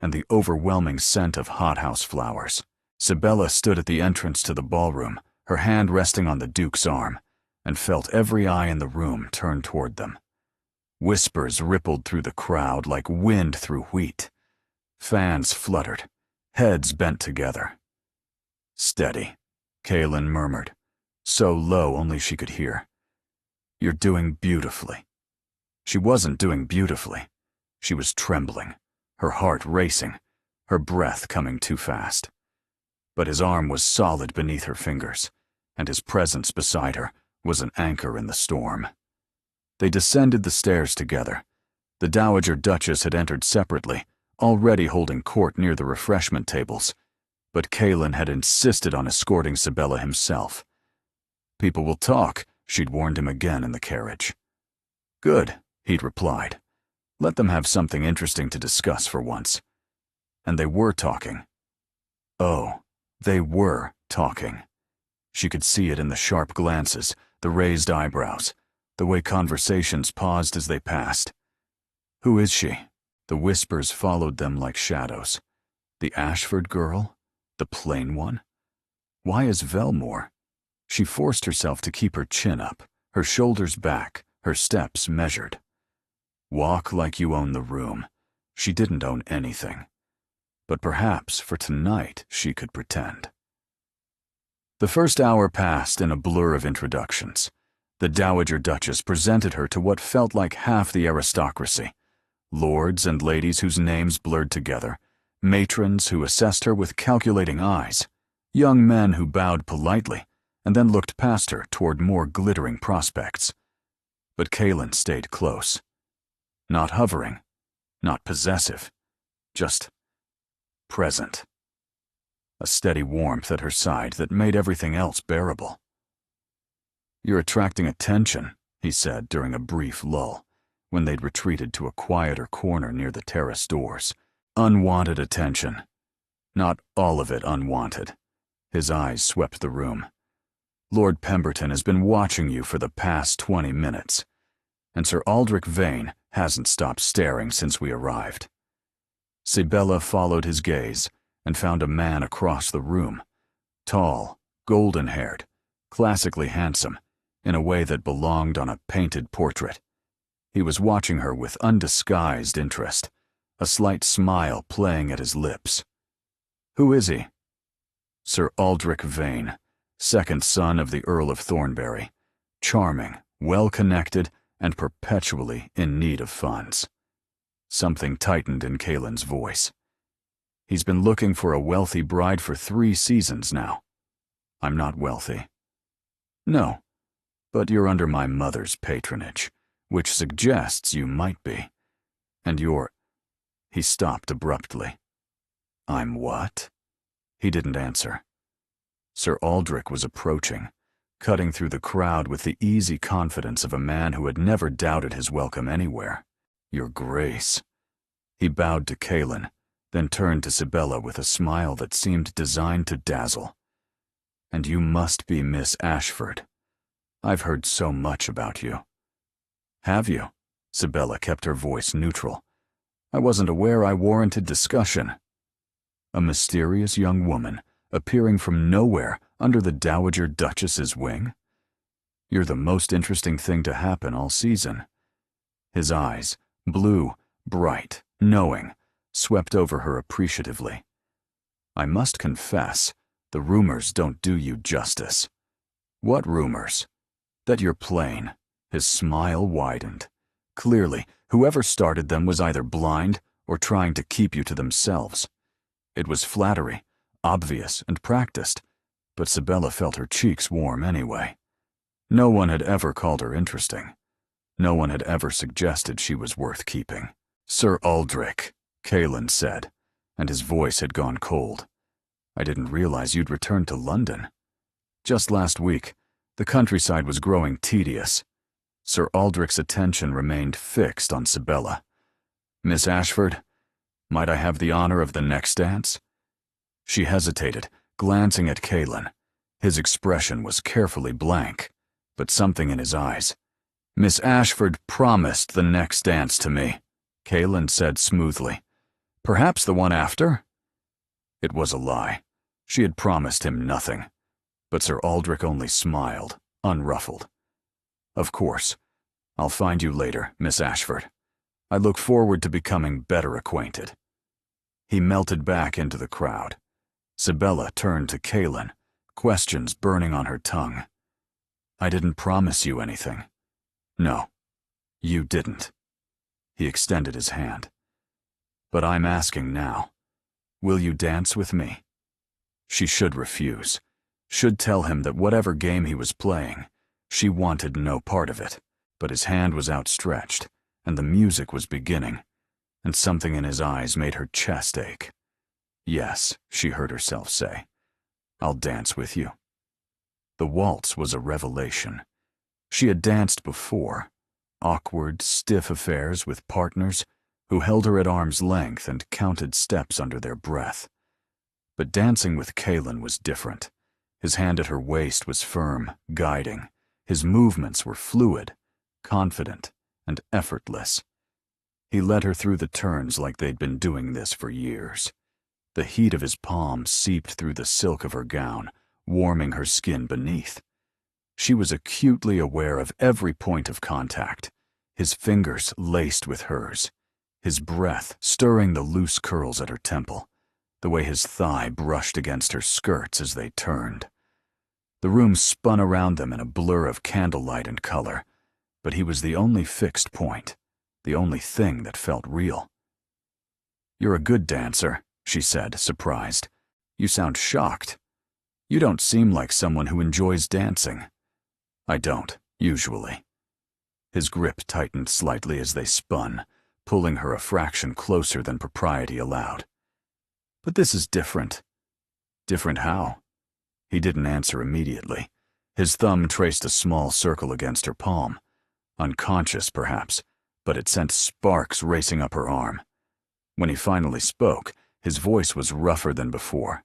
and the overwhelming scent of hothouse flowers. Sibella stood at the entrance to the ballroom, her hand resting on the Duke's arm, and felt every eye in the room turn toward them. Whispers rippled through the crowd like wind through wheat. Fans fluttered, heads bent together. "Steady," Kaelin murmured, so low only she could hear. "You're doing beautifully." She wasn't doing beautifully. She was trembling, her heart racing, her breath coming too fast. But his arm was solid beneath her fingers, and his presence beside her was an anchor in the storm. They descended the stairs together. The Dowager Duchess had entered separately, already holding court near the refreshment tables, but Kaelin had insisted on escorting Sibella himself. "People will talk," she'd warned him again in the carriage. "Good," he'd replied. "Let them have something interesting to discuss for once." And they were talking. Oh, they were talking. She could see it in the sharp glances, the raised eyebrows, the way conversations paused as they passed. "Who is she?" The whispers followed them like shadows. The Ashford girl? The plain one? Why is Velmore? She forced herself to keep her chin up, her shoulders back, her steps measured. Walk like you own the room. She didn't own anything. But perhaps for tonight she could pretend. The first hour passed in a blur of introductions. The Dowager Duchess presented her to what felt like half the aristocracy. Lords and ladies whose names blurred together, matrons who assessed her with calculating eyes, young men who bowed politely and then looked past her toward more glittering prospects. But Kaelin stayed close. Not hovering, not possessive, just present. A steady warmth at her side that made everything else bearable. "You're attracting attention," he said during a brief lull, when they'd retreated to a quieter corner near the terrace doors. "Unwanted attention. Not all of it unwanted." His eyes swept the room. "Lord Pemberton has been watching you for the past 20 minutes, and Sir Aldrich Vane hasn't stopped staring since we arrived." Sibella followed his gaze and found a man across the room, tall, golden-haired, classically handsome, in a way that belonged on a painted portrait. He was watching her with undisguised interest, a slight smile playing at his lips. "Who is he?" "Sir Aldrich Vane, second son of the Earl of Thornbury, charming, well-connected, and perpetually in need of funds." Something tightened in Kaelin's voice. "He's been looking for a wealthy bride for 3 seasons now." "I'm not wealthy." "No, but you're under my mother's patronage, which suggests you might be. And you're—" He stopped abruptly. "I'm what?" He didn't answer. Sir Aldrich was approaching, cutting through the crowd with the easy confidence of a man who had never doubted his welcome anywhere. "Your Grace." He bowed to Kaelin, then turned to Sibella with a smile that seemed designed to dazzle. "And you must be Miss Ashford. I've heard so much about you." "Have you?" Sibella kept her voice neutral. "I wasn't aware I warranted discussion." A mysterious young woman, appearing from nowhere under the Dowager Duchess's wing? "You're the most interesting thing to happen all season." His eyes, blue, bright, knowing, swept over her appreciatively. "I must confess, the rumors don't do you justice." "What rumors?" "That you're plain." His smile widened. Clearly, whoever started them was either blind or trying to keep you to themselves. It was flattery, obvious and practiced, but Sibella felt her cheeks warm anyway. No one had ever called her interesting. No one had ever suggested she was worth keeping. "Sir Aldrich," Kaelin said, and his voice had gone cold. "I didn't realize you'd returned to London." "Just last week. The countryside was growing tedious." Sir Aldrich's attention remained fixed on Sibella, Miss Ashford, might I have the honor of the next dance?" She hesitated, glancing at Kalen. His expression was carefully blank, but something in his eyes. "Miss Ashford promised the next dance to me," Kalen said smoothly. "Perhaps the one after?" It was a lie. She had promised him nothing. But Sir Aldrich only smiled, unruffled. "Of course. I'll find you later, Miss Ashford. I look forward to becoming better acquainted." He melted back into the crowd. Sibella turned to Kalen, questions burning on her tongue. "I didn't promise you anything." "No, you didn't." He extended his hand. "But I'm asking now. Will you dance with me?" She should refuse. Should tell him that whatever game he was playing, she wanted no part of it. But his hand was outstretched, and the music was beginning, and something in his eyes made her chest ache. "Yes," she heard herself say. "I'll dance with you." The waltz was a revelation. She had danced before, awkward, stiff affairs with partners who held her at arm's length and counted steps under their breath. But dancing with Kalen was different. His hand at her waist was firm, guiding. His movements were fluid, confident, and effortless. He led her through the turns like they'd been doing this for years. The heat of his palms seeped through the silk of her gown, warming her skin beneath. She was acutely aware of every point of contact, his fingers laced with hers, his breath stirring the loose curls at her temple, the way his thigh brushed against her skirts as they turned. The room spun around them in a blur of candlelight and color, but he was the only fixed point, the only thing that felt real. "You're a good dancer," she said, surprised. "You sound shocked. You don't seem like someone who enjoys dancing." "I don't, usually." His grip tightened slightly as they spun, pulling her a fraction closer than propriety allowed. "But this is different." "Different how?" He didn't answer immediately. His thumb traced a small circle against her palm. Unconscious, perhaps, but it sent sparks racing up her arm. When he finally spoke, his voice was rougher than before.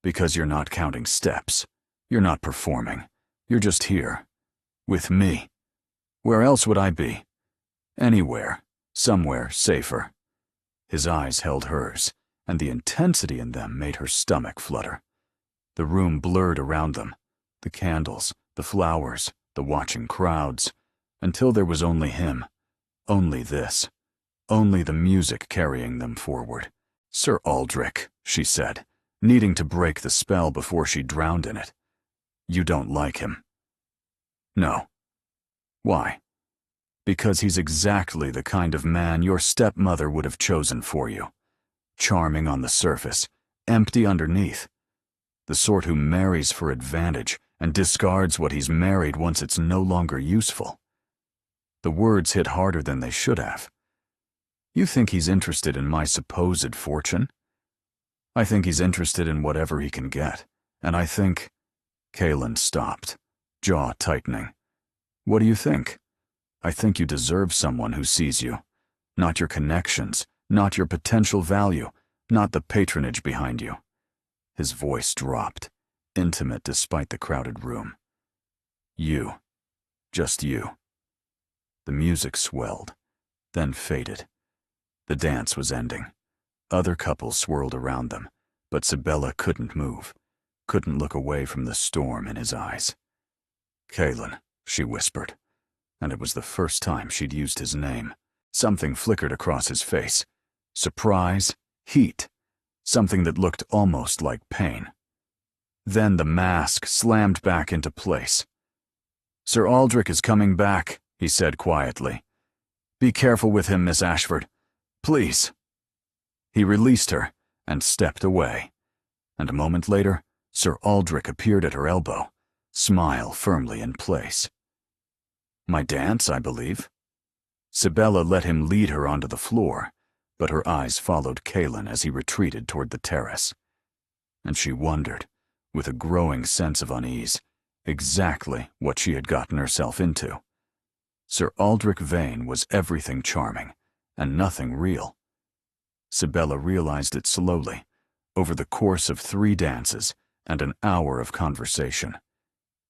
"Because you're not counting steps. You're not performing. You're just here. With me. Where else would I be? Anywhere. Somewhere safer." His eyes held hers, and the intensity in them made her stomach flutter. The room blurred around them, the candles, the flowers, the watching crowds, until there was only him, only this, only the music carrying them forward. "Sir Aldrich," she said, needing to break the spell before she drowned in it. "You don't like him." "No." "Why?" "Because he's exactly the kind of man your stepmother would have chosen for you. Charming on the surface, empty underneath. The sort who marries for advantage and discards what he's married once it's no longer useful." The words hit harder than they should have. "You think he's interested in my supposed fortune?" "I think he's interested in whatever he can get, and I think—" Kalen stopped, jaw tightening. "What do you think?" "I think you deserve someone who sees you. Not your connections, not your potential value, not the patronage behind you." His voice dropped, intimate despite the crowded room. "You. Just you." The music swelled, then faded. The dance was ending. Other couples swirled around them, but Sibella couldn't move, couldn't look away from the storm in his eyes. "Kalen," she whispered, and it was the first time she'd used his name. Something flickered across his face. Surprise, heat, something that looked almost like pain. Then the mask slammed back into place. "Sir Aldrich is coming back," he said quietly. "Be careful with him, Miss Ashford. Please." He released her and stepped away, and a moment later, Sir Aldrich appeared at her elbow, smile firmly in place. "My dance, I believe." Sibella let him lead her onto the floor, but her eyes followed Kalen as he retreated toward the terrace. And she wondered, with a growing sense of unease, exactly what she had gotten herself into. Sir Aldrich Vane was everything charming, and nothing real. Sibella realized it slowly, over the course of 3 dances and an hour of conversation.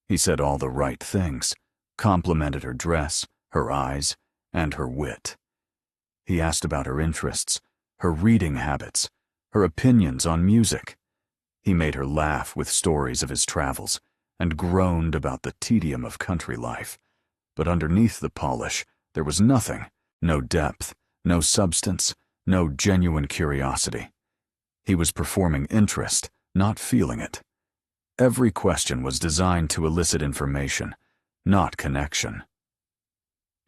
He said all the right things, complimented her dress, her eyes, and her wit. He asked about her interests, her reading habits, her opinions on music. He made her laugh with stories of his travels and groaned about the tedium of country life. But underneath the polish, there was nothing, no depth, no substance, no genuine curiosity. He was performing interest, not feeling it. Every question was designed to elicit information, not connection.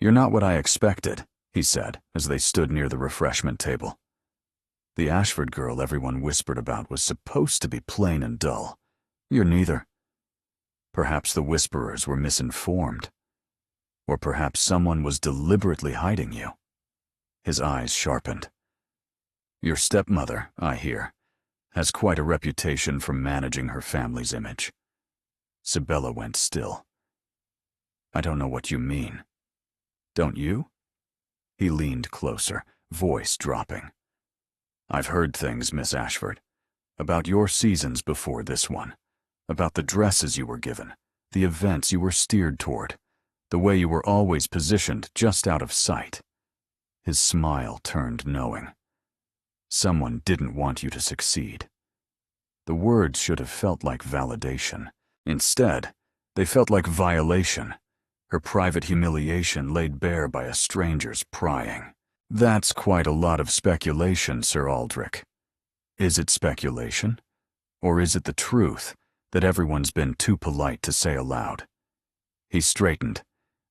"You're not what I expected," he said as they stood near the refreshment table. The Ashford girl everyone whispered about was supposed to be plain and dull. "You're neither." Perhaps the whisperers were misinformed. Or perhaps someone was deliberately hiding you. His eyes sharpened. "Your stepmother, I hear, has quite a reputation for managing her family's image." Sibella went still. "I don't know what you mean." "Don't you?" He leaned closer, voice dropping. "I've heard things, Miss Ashford, about your seasons before this one, about the dresses you were given, the events you were steered toward, the way you were always positioned just out of sight." His smile turned knowing. "Someone didn't want you to succeed." The words should have felt like validation. Instead, they felt like violation, her private humiliation laid bare by a stranger's prying. "That's quite a lot of speculation, Sir Aldrich." Is it speculation? Or is it the truth that everyone's been too polite to say aloud? He straightened,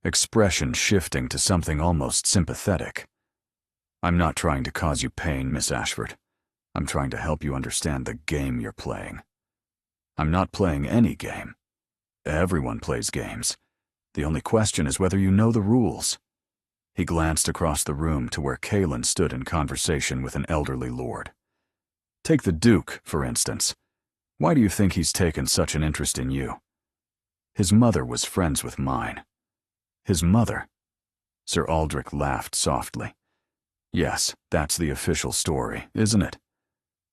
expression shifting to something almost sympathetic. "I'm not trying to cause you pain, Miss Ashford. I'm trying to help you understand the game you're playing." "I'm not playing any game. Everyone plays games. The only question is whether you know the rules." He glanced across the room to where Kaelin stood in conversation with an elderly lord. "Take the Duke, for instance. Why do you think he's taken such an interest in you?" "His mother was friends with mine." "His mother?" Sir Aldrich laughed softly. "Yes, that's the official story, isn't it?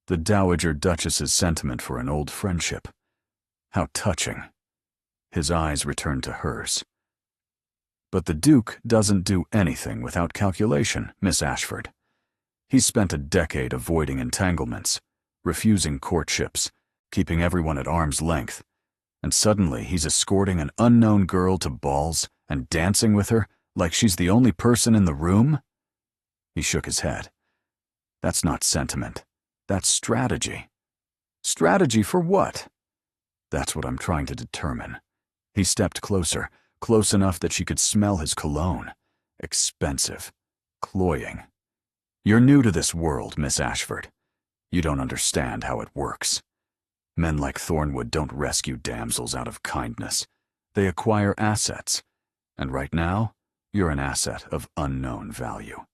The Dowager Duchess's sentiment for an old friendship. How touching." His eyes returned to hers. "But the Duke doesn't do anything without calculation, Miss Ashford. He's spent a decade avoiding entanglements, refusing courtships, keeping everyone at arm's length, and suddenly he's escorting an unknown girl to balls and dancing with her like she's the only person in the room?" He shook his head. "That's not sentiment. That's strategy." "Strategy for what?" "That's what I'm trying to determine." He stepped closer, close enough that she could smell his cologne. Expensive. Cloying. "You're new to this world, Miss Ashford. You don't understand how it works. Men like Thornwood don't rescue damsels out of kindness. They acquire assets. And right now, you're an asset of unknown value."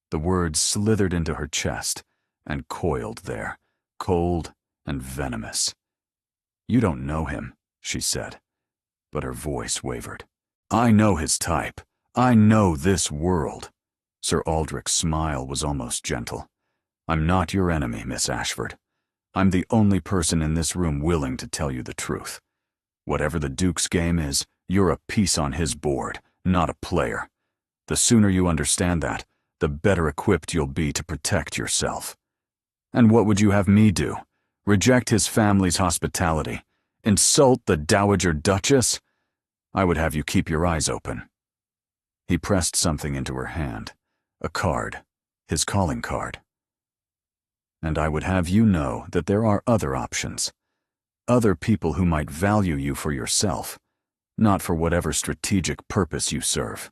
The words slithered into her chest and coiled there, cold and venomous. "You don't know him," she said, but her voice wavered. "I know his type. I know this world." Sir Aldrich's smile was almost gentle. "I'm not your enemy, Miss Ashford. I'm the only person in this room willing to tell you the truth. Whatever the Duke's game is, you're a piece on his board, not a player. The sooner you understand that, the better equipped you'll be to protect yourself." "And what would you have me do? Reject his family's hospitality? Insult the Dowager Duchess? I would have you keep your eyes open." He pressed something into her hand, a card, his calling card. "And I would have you know that there are other options. Other people who might value you for yourself, not for whatever strategic purpose you serve."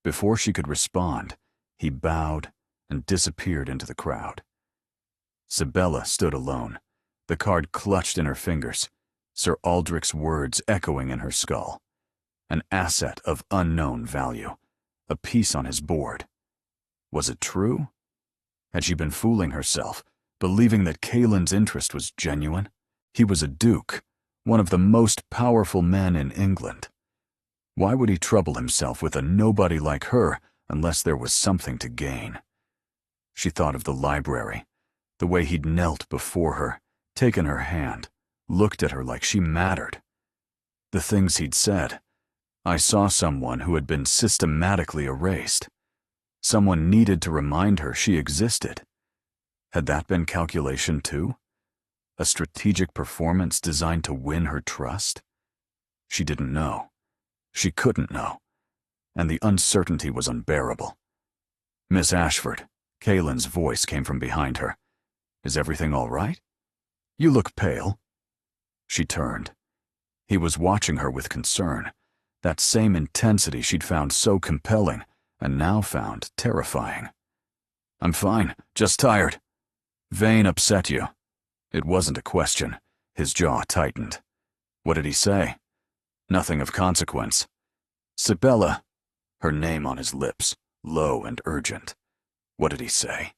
Before she could respond, he bowed and disappeared into the crowd. Sibella stood alone, the card clutched in her fingers, Sir Aldrich's words echoing in her skull. An asset of unknown value, a piece on his board. Was it true? Had she been fooling herself, believing that Kaelin's interest was genuine? He was a duke, one of the most powerful men in England. Why would he trouble himself with a nobody like her, unless there was something to gain. She thought of the library, the way he'd knelt before her, taken her hand, looked at her like she mattered. The things he'd said. I saw someone who had been systematically erased. Someone needed to remind her she existed. Had that been calculation too? A strategic performance designed to win her trust? She didn't know. She couldn't know. And the uncertainty was unbearable. "Miss Ashford," Kaylin's voice came from behind her. "Is everything all right? You look pale." She turned. He was watching her with concern, that same intensity she'd found so compelling and now found terrifying. "I'm fine, just tired." "Vane upset you?" It wasn't a question. His jaw tightened. "What did he say?" "Nothing of consequence." "Sibella," her name on his lips, low and urgent. "What did he say?"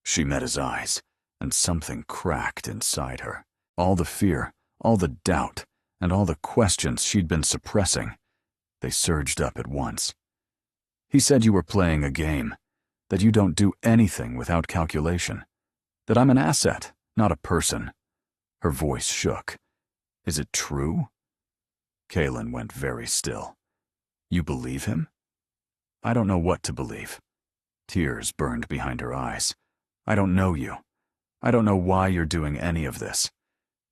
She met his eyes, and something cracked inside her. All the fear, all the doubt, and all the questions she'd been suppressing, they surged up at once. "He said you were playing a game, that you don't do anything without calculation, that I'm an asset, not a person." Her voice shook. "Is it true?" Kaylin went very still. "You believe him?" "I don't know what to believe." Tears burned behind her eyes. "I don't know you. I don't know why you're doing any of this.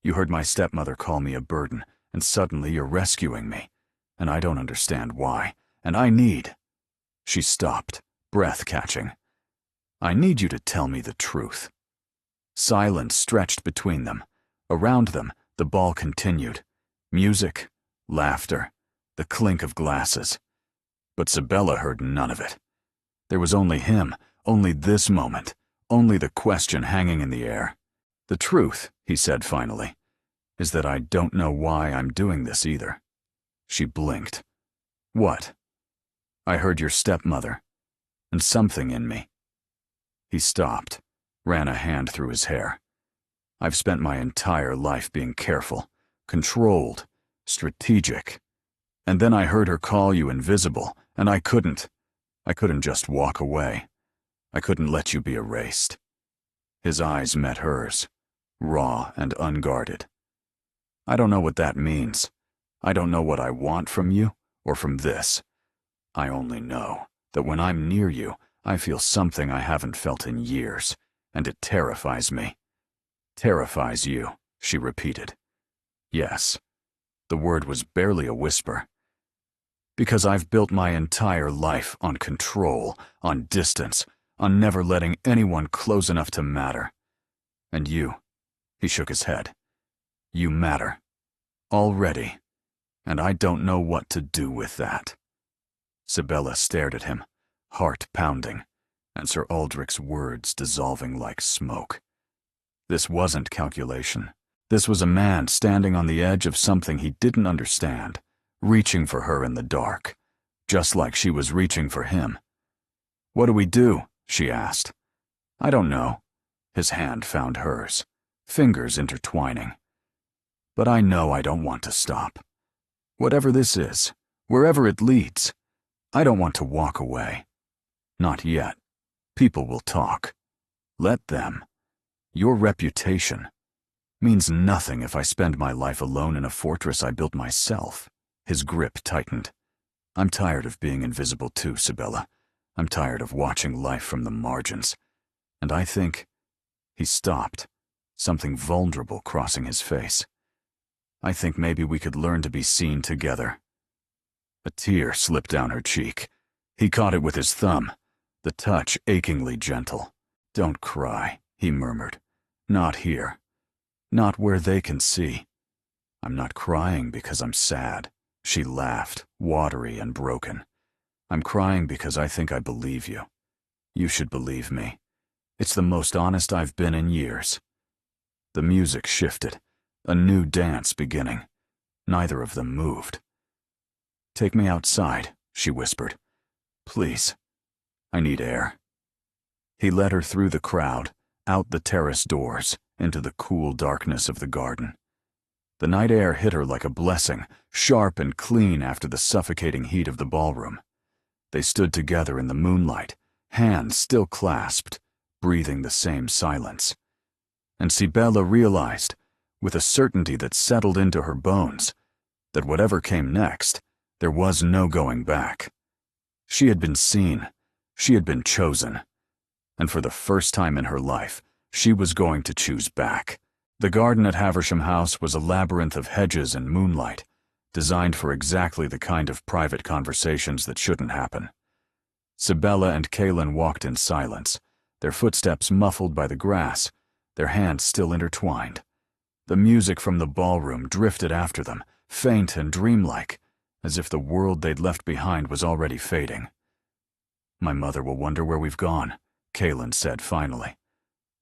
You heard my stepmother call me a burden, and suddenly you're rescuing me. And I don't understand why. And I need—" She stopped, breath catching. "I need you to tell me the truth." Silence stretched between them. Around them, the ball continued. Music, laughter, the clink of glasses. But Sibella heard none of it. There was only him, only this moment, only the question hanging in the air. "The truth," he said finally, "is that I don't know why I'm doing this either." She blinked. "What?" "I heard your stepmother, and something in me." He stopped, ran a hand through his hair. "I've spent my entire life being careful, controlled, strategic. And then I heard her call you invisible, and I couldn't just walk away. I couldn't let you be erased." His eyes met hers, raw and unguarded. "I don't know what that means. I don't know what I want from you or from this. I only know that when I'm near you, I feel something I haven't felt in years, and it terrifies me." "Terrifies you," she repeated. "Yes." The word was barely a whisper. "Because I've built my entire life on control, on distance, on never letting anyone close enough to matter. And you," he shook his head, "you matter. Already. And I don't know what to do with that." Sibella stared at him, heart pounding, and Sir Aldrich's words dissolving like smoke. This wasn't calculation. This was a man standing on the edge of something he didn't understand, reaching for her in the dark, just like she was reaching for him. "What do we do?" she asked. "I don't know." His hand found hers, fingers intertwining. "But I know I don't want to stop. Whatever this is, wherever it leads, I don't want to walk away. Not yet. People will talk. Let them. Your reputation means nothing if I spend my life alone in a fortress I built myself." His grip tightened. "I'm tired of being invisible too, Sibella. I'm tired of watching life from the margins. And I think—" He stopped, something vulnerable crossing his face. "I think maybe we could learn to be seen together." A tear slipped down her cheek. He caught it with his thumb, the touch achingly gentle. "Don't cry," he murmured. "Not here. Not where they can see." "I'm not crying because I'm sad." She laughed, watery and broken. "I'm crying because I think I believe you. You should believe me. It's the most honest I've been in years." The music shifted, a new dance beginning. Neither of them moved. "Take me outside," she whispered. "Please. I need air." He led her through the crowd, out the terrace doors, into the cool darkness of the garden. The night air hit her like a blessing, sharp and clean after the suffocating heat of the ballroom. They stood together in the moonlight, hands still clasped, breathing the same silence. And Sibella realized, with a certainty that settled into her bones, that whatever came next, there was no going back. She had been seen, she had been chosen, and for the first time in her life, she was going to choose back. The garden at Haversham House was a labyrinth of hedges and moonlight, designed for exactly the kind of private conversations that shouldn't happen. Sibella and Kaelin walked in silence, their footsteps muffled by the grass, their hands still intertwined. The music from the ballroom drifted after them, faint and dreamlike, as if the world they'd left behind was already fading. "My mother will wonder where we've gone," Kaelin said finally.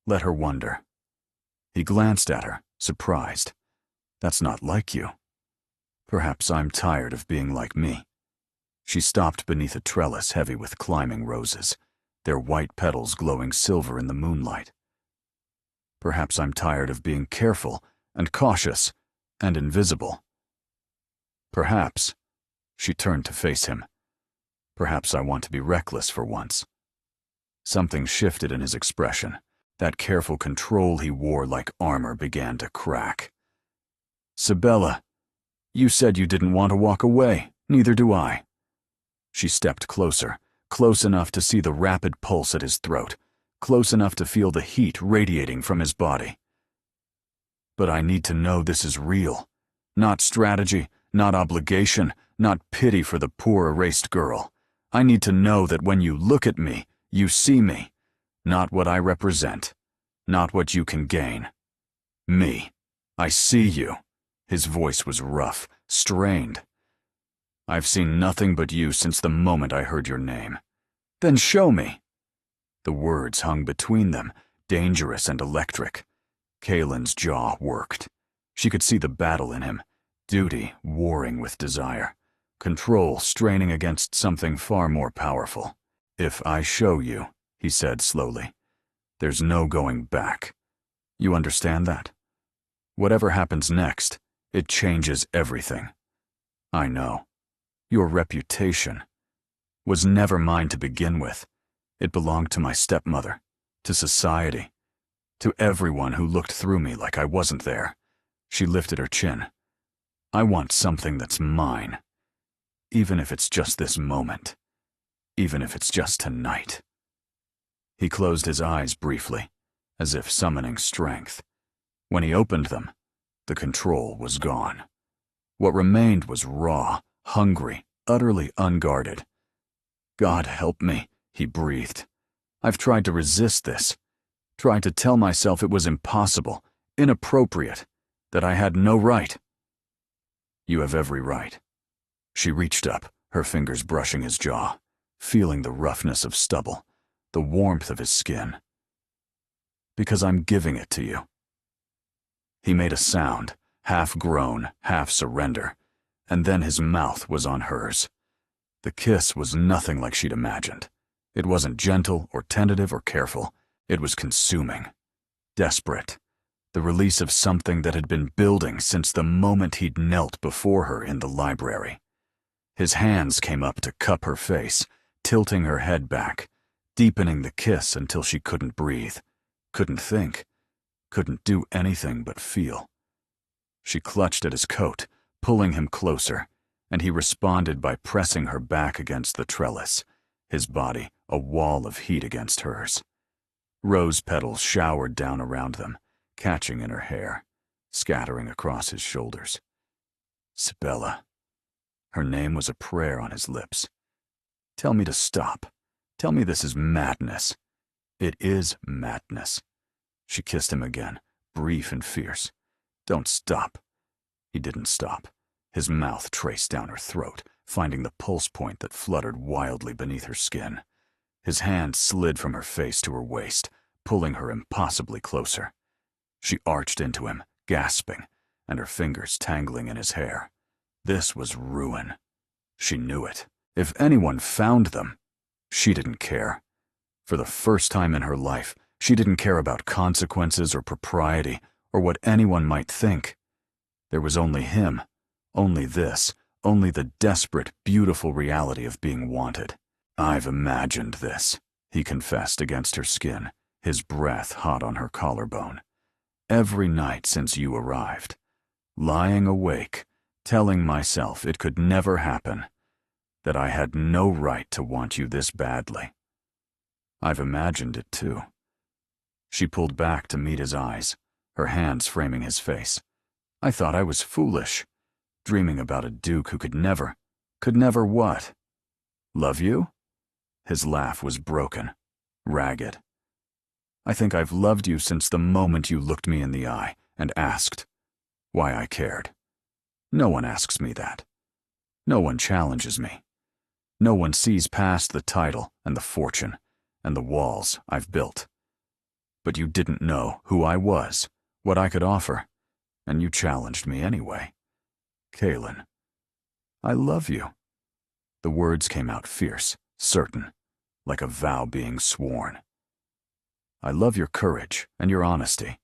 "Let her wonder." He glanced at her, surprised. "That's not like you." "Perhaps I'm tired of being like me." She stopped beneath a trellis heavy with climbing roses, their white petals glowing silver in the moonlight. "Perhaps I'm tired of being careful and cautious and invisible." "Perhaps," she turned to face him, "perhaps I want to be reckless for once." Something shifted in his expression. That careful control he wore like armor began to crack. "Sibella, you said you didn't want to walk away. Neither do I." She stepped closer, close enough to see the rapid pulse at his throat, close enough to feel the heat radiating from his body. "But I need to know this is real. Not strategy, not obligation, not pity for the poor erased girl. I need to know that when you look at me, you see me. Not what I represent. Not what you can gain. Me. I see you." His voice was rough, strained. "I've seen nothing but you since the moment I heard your name." "Then show me." The words hung between them, dangerous and electric. Kaelin's jaw worked. She could see the battle in him, duty warring with desire, control straining against something far more powerful. "If I show you," he said slowly, "there's no going back. You understand that? Whatever happens next, it changes everything. I know. Your reputation was never mine to begin with. It belonged to my stepmother, to society, to everyone who looked through me like I wasn't there." She lifted her chin. "I want something that's mine. Even if it's just this moment. Even if it's just tonight." He closed his eyes briefly, as if summoning strength. When he opened them, the control was gone. What remained was raw, hungry, utterly unguarded. "God help me," he breathed. "I've tried to resist this, tried to tell myself it was impossible, inappropriate, that I had no right." "You have every right." She reached up, her fingers brushing his jaw, feeling the roughness of stubble, the warmth of his skin. "Because I'm giving it to you." He made a sound, half groan, half surrender, and then his mouth was on hers. The kiss was nothing like she'd imagined. It wasn't gentle or tentative or careful. It was consuming, desperate, the release of something that had been building since the moment he'd knelt before her in the library. His hands came up to cup her face, tilting her head back, deepening the kiss until she couldn't breathe, couldn't think, couldn't do anything but feel. She clutched at his coat, pulling him closer, and he responded by pressing her back against the trellis, his body a wall of heat against hers. Rose petals showered down around them, catching in her hair, scattering across his shoulders. "Sibella." Her name was a prayer on his lips. "Tell me to stop. Tell me this is madness." "It is madness." She kissed him again, brief and fierce. "Don't stop." He didn't stop. His mouth traced down her throat, finding the pulse point that fluttered wildly beneath her skin. His hand slid from her face to her waist, pulling her impossibly closer. She arched into him, gasping, and her fingers tangling in his hair. This was ruin. She knew it. If anyone found them, she didn't care. For the first time in her life, she didn't care about consequences or propriety or what anyone might think. There was only him, only this, only the desperate, beautiful reality of being wanted. I've imagined this, he confessed against her skin, his breath hot on her collarbone. Every night since you arrived. Lying awake, telling myself it could never happen, that I had no right to want you this badly. I've imagined it too. She pulled back to meet his eyes, her hands framing his face. I thought I was foolish, dreaming about a duke who could never what? Love you? His laugh was broken, ragged. I think I've loved you since the moment you looked me in the eye and asked why I cared. No one asks me that. No one challenges me. No one sees past the title and the fortune and the walls I've built. But you didn't know who I was, what I could offer, and you challenged me anyway. Kaelin, I love you. The words came out fierce, certain, like a vow being sworn. I love your courage and your honesty,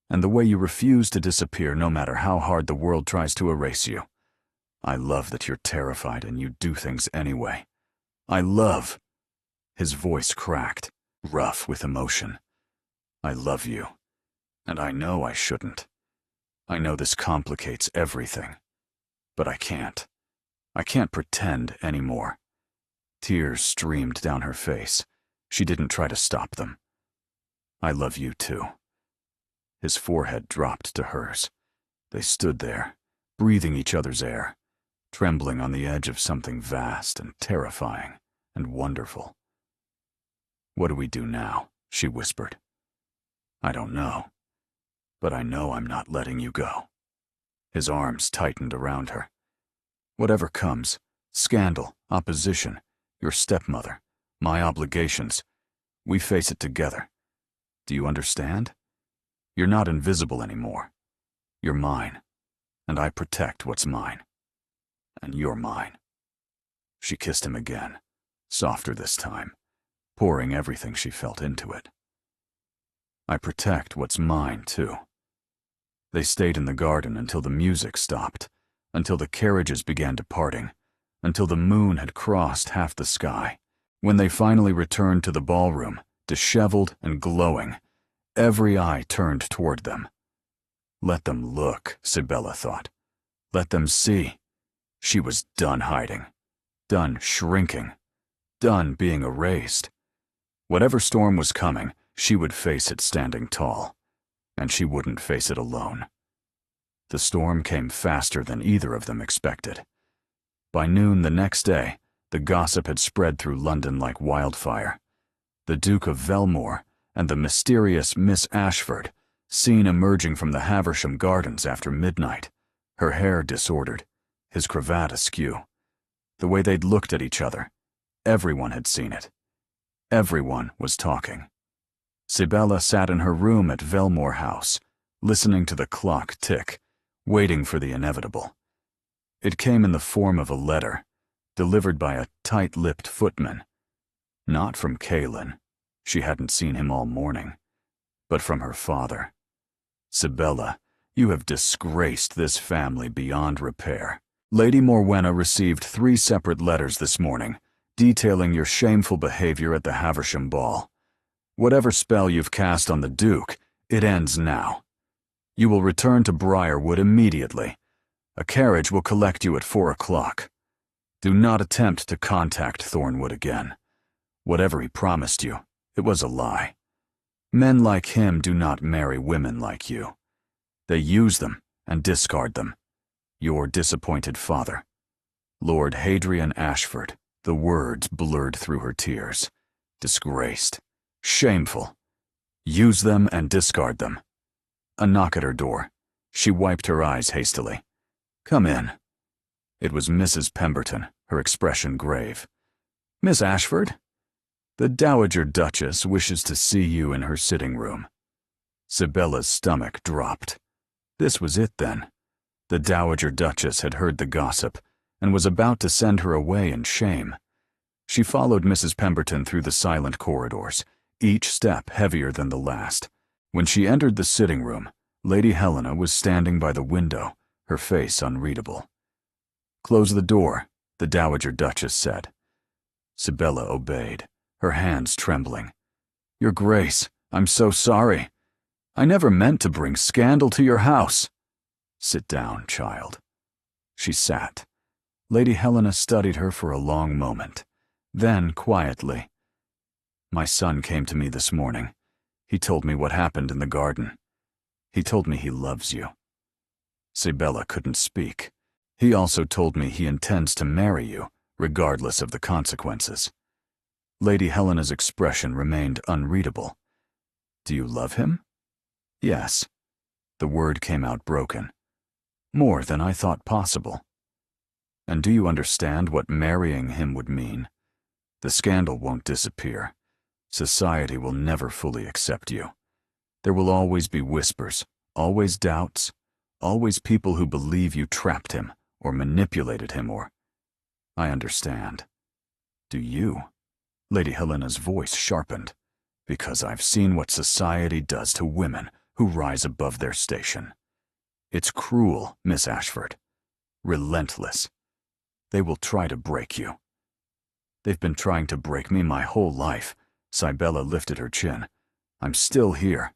and the way you refuse to disappear no matter how hard the world tries to erase you. I love that you're terrified and you do things anyway. I love... His voice cracked, rough with emotion. I love you, and I know I shouldn't. I know this complicates everything, but I can't. I can't pretend anymore. Tears streamed down her face. She didn't try to stop them. I love you too. His forehead dropped to hers. They stood there, breathing each other's air, trembling on the edge of something vast and terrifying and wonderful. What do we do now? She whispered. I don't know, but I know I'm not letting you go. His arms tightened around her. Whatever comes, scandal, opposition, your stepmother, my obligations, we face it together. Do you understand? You're not invisible anymore. You're mine, and I protect what's mine. And you're mine. She kissed him again, softer this time, pouring everything she felt into it. I protect what's mine, too. They stayed in the garden until the music stopped, until the carriages began departing, until the moon had crossed half the sky. When they finally returned to the ballroom, disheveled and glowing, every eye turned toward them. Let them look, Sibella thought. Let them see. She was done hiding, done shrinking, done being erased. Whatever storm was coming, she would face it standing tall, and she wouldn't face it alone. The storm came faster than either of them expected. By noon the next day, the gossip had spread through London like wildfire. The Duke of Velmore and the mysterious Miss Ashford, seen emerging from the Haversham Gardens after midnight, her hair disordered, his cravat askew. The way they'd looked at each other, everyone had seen it. Everyone was talking. Sibella sat in her room at Velmore House, listening to the clock tick, waiting for the inevitable. It came in the form of a letter, delivered by a tight-lipped footman. Not from Kaelin, she hadn't seen him all morning, but from her father. Sibella, you have disgraced this family beyond repair. Lady Morwenna received 3 separate letters this morning, detailing your shameful behavior at the Haversham ball. Whatever spell you've cast on the Duke, it ends now. You will return to Briarwood immediately. A carriage will collect you at 4 o'clock. Do not attempt to contact Thornwood again. Whatever he promised you, it was a lie. Men like him do not marry women like you. They use them and discard them. Your disappointed father. Lord Hadrian Ashford. The words blurred through her tears. Disgraced. Shameful. Use them and discard them. A knock at her door. She wiped her eyes hastily. Come in. It was Mrs. Pemberton, her expression grave. Miss Ashford? The Dowager Duchess wishes to see you in her sitting room. Sibella's stomach dropped. This was it then. The Dowager Duchess had heard the gossip and was about to send her away in shame. She followed Mrs. Pemberton through the silent corridors, each step heavier than the last. When she entered the sitting room, Lady Helena was standing by the window, her face unreadable. Close the door, the Dowager Duchess said. Sibella obeyed, her hands trembling. "Your Grace, I'm so sorry. I never meant to bring scandal to your house." "Sit down, child." She sat. Lady Helena studied her for a long moment. Then, quietly, "My son came to me this morning. He told me what happened in the garden. He told me he loves you." Sibella couldn't speak. "He also told me he intends to marry you, regardless of the consequences." Lady Helena's expression remained unreadable. "Do you love him?" "Yes." The word came out broken. "More than I thought possible." "And do you understand what marrying him would mean? The scandal won't disappear. Society will never fully accept you. There will always be whispers, always doubts, always people who believe you trapped him or manipulated him or—" "I understand." "Do you?" Lady Helena's voice sharpened. "Because I've seen what society does to women who rise above their station. It's cruel, Miss Ashford. Relentless. They will try to break you." "They've been trying to break me my whole life." Sibella lifted her chin. "I'm still here."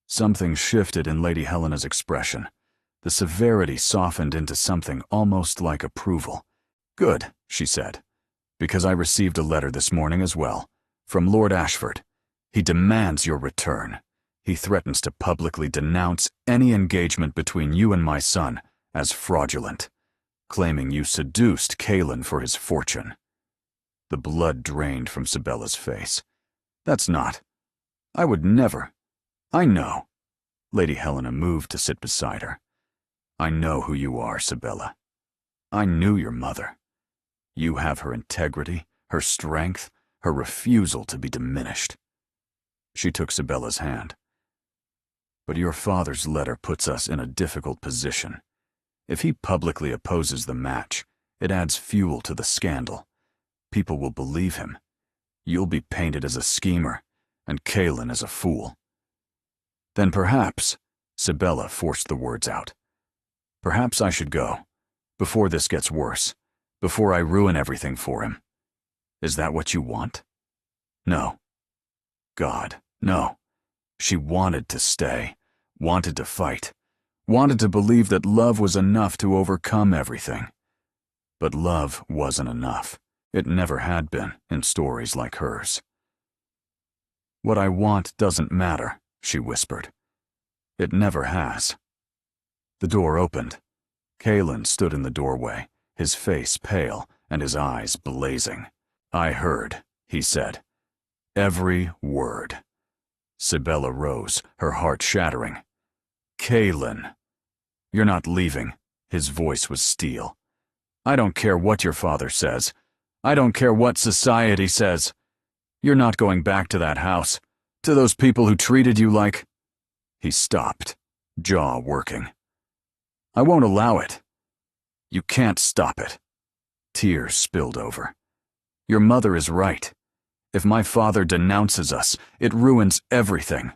Something shifted in Lady Helena's expression. The severity softened into something almost like approval. "Good," she said, "because I received a letter this morning as well, from Lord Ashford. He demands your return. He threatens to publicly denounce any engagement between you and my son as fraudulent, claiming you seduced Caelan for his fortune." The blood drained from Sibella's face. "That's not. I would never. I know." Lady Helena moved to sit beside her. "I know who you are, Sibella. I knew your mother. You have her integrity, her strength, her refusal to be diminished." She took Sibella's hand. "But your father's letter puts us in a difficult position. If he publicly opposes the match, it adds fuel to the scandal. People will believe him. You'll be painted as a schemer, and Caelan as a fool." "Then perhaps," Sibella forced the words out, "perhaps I should go, before this gets worse, before I ruin everything for him. Is that what you want?" "No." God, no. She wanted to stay, wanted to fight, wanted to believe that love was enough to overcome everything. But love wasn't enough. It never had been in stories like hers. "What I want doesn't matter," she whispered. "It never has." The door opened. Caelan stood in the doorway, his face pale and his eyes blazing. "I heard," he said. "Every word." Sibella rose, her heart shattering. "Caelan." "You're not leaving." His voice was steel. "I don't care what your father says. I don't care what society says. You're not going back to that house, to those people who treated you like—" He stopped, jaw working. "I won't allow it." "You can't stop it." Tears spilled over. "Your mother is right. If my father denounces us, it ruins everything.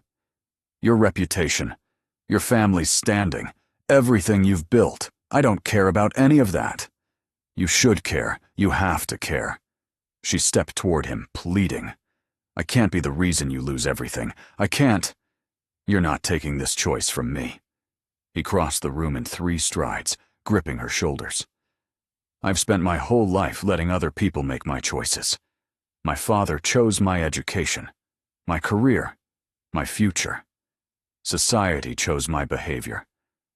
Your reputation, your family's standing, everything you've built. I don't care about any of that. You should care. You have to care." She stepped toward him, pleading. "I can't be the reason you lose everything. I can't." "You're not taking this choice from me." He crossed the room in 3 strides, gripping her shoulders. "I've spent my whole life letting other people make my choices. My father chose my education, my career, my future. Society chose my behavior,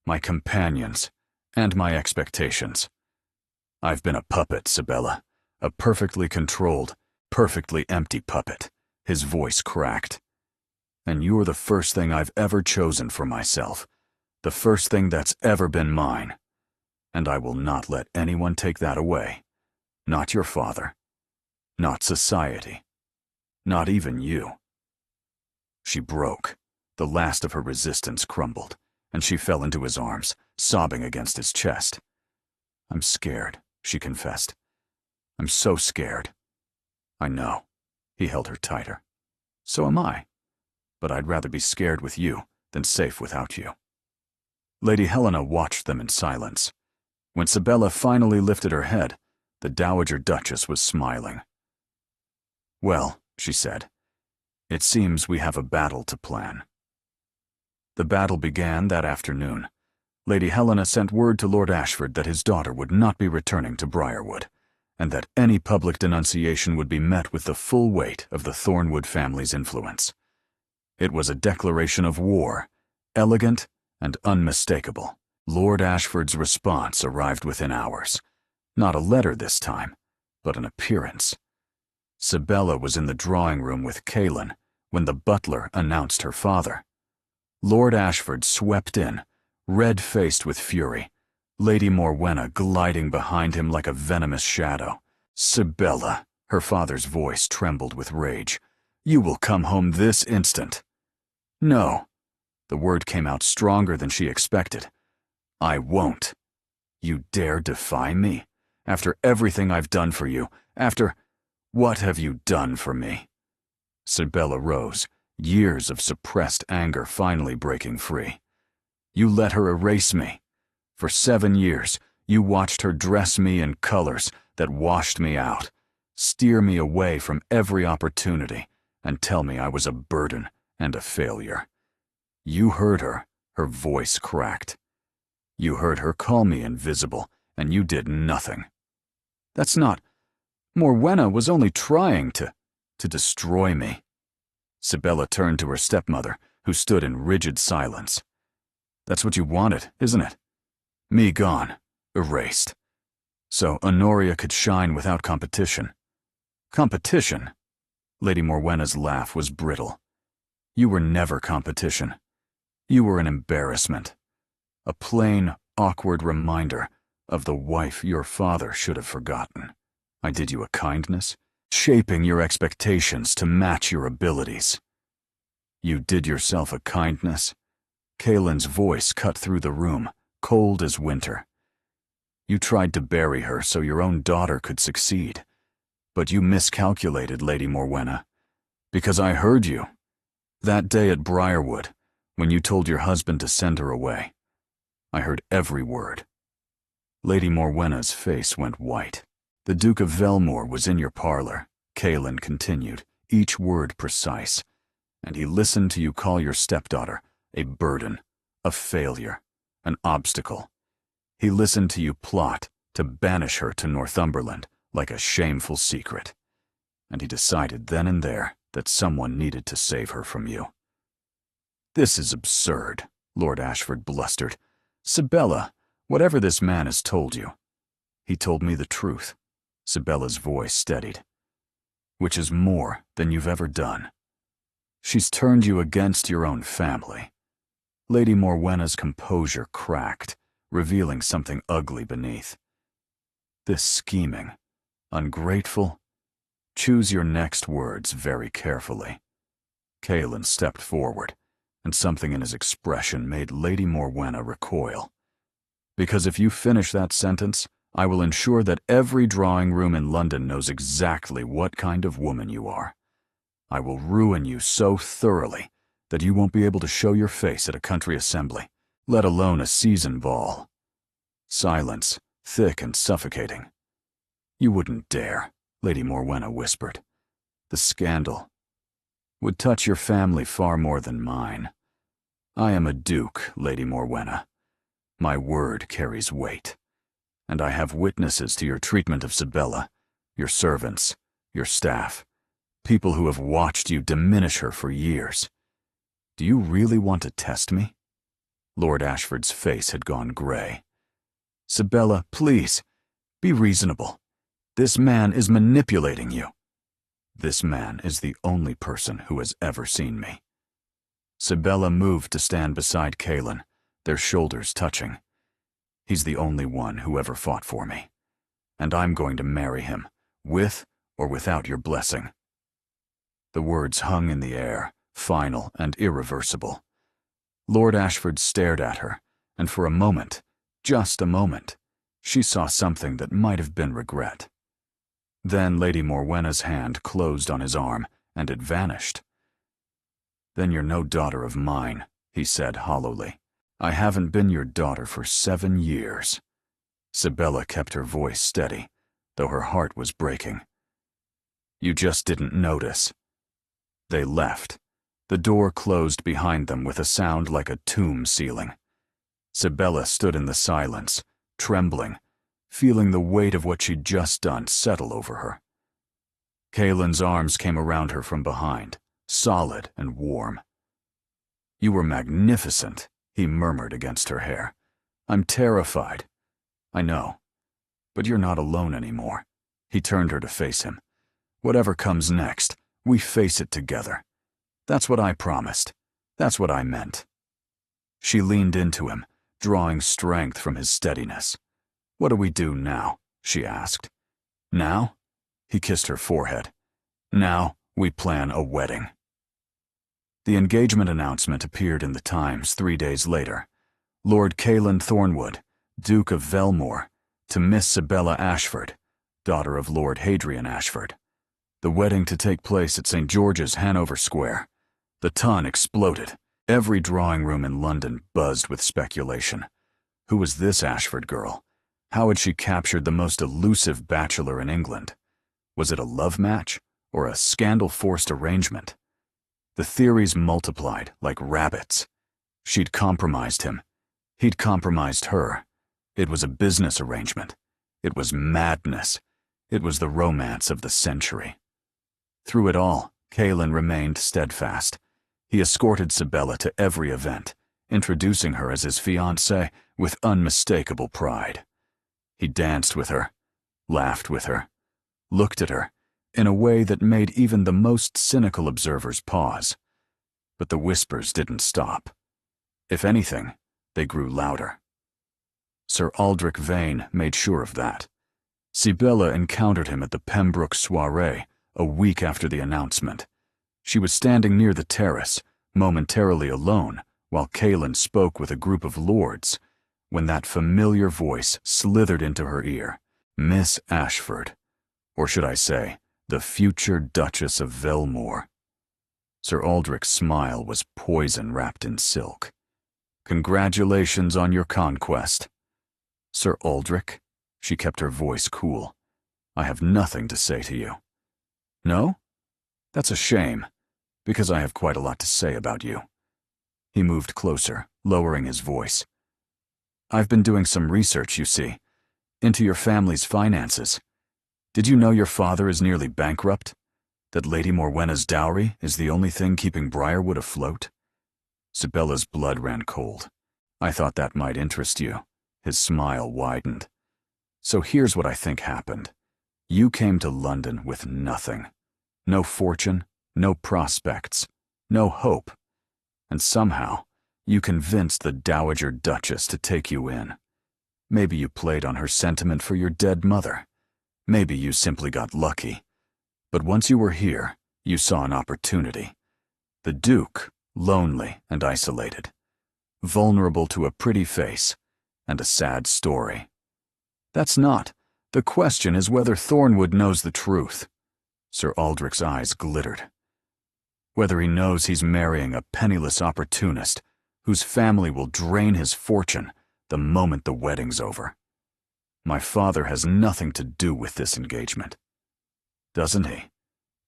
my companions, and my expectations. I've been a puppet, Sibella, a perfectly controlled, perfectly empty puppet." His voice cracked. "And you're the first thing I've ever chosen for myself, the first thing that's ever been mine. And I will not let anyone take that away. Not your father. Not society. Not even you." She broke. The last of her resistance crumbled, and she fell into his arms, sobbing against his chest. "I'm scared," she confessed. "I'm so scared." "I know." He held her tighter. "So am I. But I'd rather be scared with you than safe without you." Lady Helena watched them in silence. When Sibella finally lifted her head, the Dowager Duchess was smiling. Well, she said, it seems we have a battle to plan. The battle began that afternoon. Lady Helena sent word to Lord Ashford that his daughter would not be returning to Briarwood, and that any public denunciation would be met with the full weight of the Thornwood family's influence. It was a declaration of war, elegant and unmistakable. Lord Ashford's response arrived within hours. Not a letter this time, but an appearance. Sibella was in the drawing room with Kaelin when the butler announced her father. Lord Ashford swept in, red-faced with fury, Lady Morwenna gliding behind him like a venomous shadow. "Sibella," her father's voice trembled with rage, "you will come home this instant." "No." The word came out stronger than she expected. "I won't." "You dare defy me? After everything I've done for you, after— What have you done for me?" Sibella rose, years of suppressed anger finally breaking free. "You let her erase me. For 7 years, you watched her dress me in colors that washed me out, steer me away from every opportunity, and tell me I was a burden and a failure. You heard her," her voice cracked. "You heard her call me invisible, and you did nothing." "That's not— Morwenna was only trying to destroy me." Sibella turned to her stepmother, who stood in rigid silence. "That's what you wanted, isn't it? Me gone, erased. So Honoria could shine without competition." "Competition?" Lady Morwenna's laugh was brittle. "You were never competition. You were an embarrassment. A plain, awkward reminder of the wife your father should have forgotten. I did you a kindness, shaping your expectations to match your abilities." "You did yourself a kindness?" Kaelin's voice cut through the room, cold as winter. "You tried to bury her so your own daughter could succeed. But you miscalculated, Lady Morwenna. Because I heard you. That day at Briarwood, when you told your husband to send her away. I heard every word." Lady Morwenna's face went white. "The Duke of Velmore was in your parlor," Kaelin continued, each word precise, "and he listened to you call your stepdaughter a burden, a failure, an obstacle. He listened to you plot to banish her to Northumberland like a shameful secret. And he decided then and there that someone needed to save her from you." "This is absurd," Lord Ashford blustered. "Sibella, whatever this man has told you—" "He told me the truth." Sibella's voice steadied. "Which is more than you've ever done. She's turned you against your own family." Lady Morwenna's composure cracked, revealing something ugly beneath. "This scheming, ungrateful— Choose your next words very carefully." Kaelin stepped forward, and something in his expression made Lady Morwenna recoil. "Because if you finish that sentence, I will ensure that every drawing room in London knows exactly what kind of woman you are. I will ruin you so thoroughly that you won't be able to show your face at a country assembly, let alone a season ball." Silence, thick and suffocating. "You wouldn't dare," Lady Morwenna whispered. "The scandal would touch your family far more than mine. I am a duke, Lady Morwenna. My word carries weight. And I have witnesses to your treatment of Sibella, your servants, your staff, people who have watched you diminish her for years. Do you really want to test me?" Lord Ashford's face had gone gray. "Sibella, please, be reasonable. This man is manipulating you." "This man is the only person who has ever seen me." Sibella moved to stand beside Kaelin, their shoulders touching. "He's the only one who ever fought for me. And I'm going to marry him, with or without your blessing." The words hung in the air, final and irreversible. Lord Ashford stared at her, and for a moment, just a moment, she saw something that might have been regret. Then Lady Morwenna's hand closed on his arm, and it vanished. "Then you're no daughter of mine," he said hollowly. "I haven't been your daughter for 7 years." Sibella kept her voice steady, though her heart was breaking. You just didn't notice." They left. The door closed behind them with a sound like a tomb ceiling. Sibella stood in the silence, trembling, feeling the weight of what she'd just done settle over her. Kaelin's arms came around her from behind, solid and warm. "You were magnificent," he murmured against her hair. "I'm terrified." "I know. But you're not alone anymore." He turned her to face him. "Whatever comes next, we face it together. That's what I promised. That's what I meant." She leaned into him, drawing strength from his steadiness. "What do we do now?" she asked. "Now?" He kissed her forehead. "Now we plan a wedding." The engagement announcement appeared in the Times 3 days later. Lord Kaelin Thornwood, Duke of Velmore, to Miss Sibella Ashford, daughter of Lord Hadrian Ashford. The wedding to take place at St. George's, Hanover Square. The ton exploded. Every drawing room in London buzzed with speculation. Who was this Ashford girl? How had she captured the most elusive bachelor in England? Was it a love match or a scandal-forced arrangement? The theories multiplied like rabbits. She'd compromised him. He'd compromised her. It was a business arrangement. It was madness. It was the romance of the century. Through it all, Kaelin remained steadfast. He escorted Sibella to every event, introducing her as his fiancée with unmistakable pride. He danced with her, laughed with her, looked at her, in a way that made even the most cynical observers pause. But the whispers didn't stop. If anything, they grew louder. Sir Aldrich Vane made sure of that. Sibella encountered him at the Pembroke soirée a week after the announcement. She was standing near the terrace, momentarily alone, while Kaelin spoke with a group of lords, when that familiar voice slithered into her ear. Miss Ashford, or should I say, the future Duchess of Velmore. Sir Aldrich's smile was poison wrapped in silk. "Congratulations on your conquest." "Sir Aldrich," she kept her voice cool, "I have nothing to say to you." "No? That's a shame, because I have quite a lot to say about you." He moved closer, lowering his voice. "I've been doing some research, you see, into your family's finances. Did you know your father is nearly bankrupt? That Lady Morwenna's dowry is the only thing keeping Briarwood afloat?" Sibella's blood ran cold. "I thought that might interest you." His smile widened. "So here's what I think happened. You came to London with nothing. No fortune, no prospects, no hope. And somehow, you convinced the Dowager Duchess to take you in. Maybe you played on her sentiment for your dead mother. Maybe you simply got lucky. But once you were here, you saw an opportunity. The Duke, lonely and isolated. Vulnerable to a pretty face and a sad story. That's not. The question is whether Thornwood knows the truth." Sir Aldrich's eyes glittered. "Whether he knows he's marrying a penniless opportunist whose family will drain his fortune the moment the wedding's over. My father has nothing to do with this engagement." "Doesn't he?"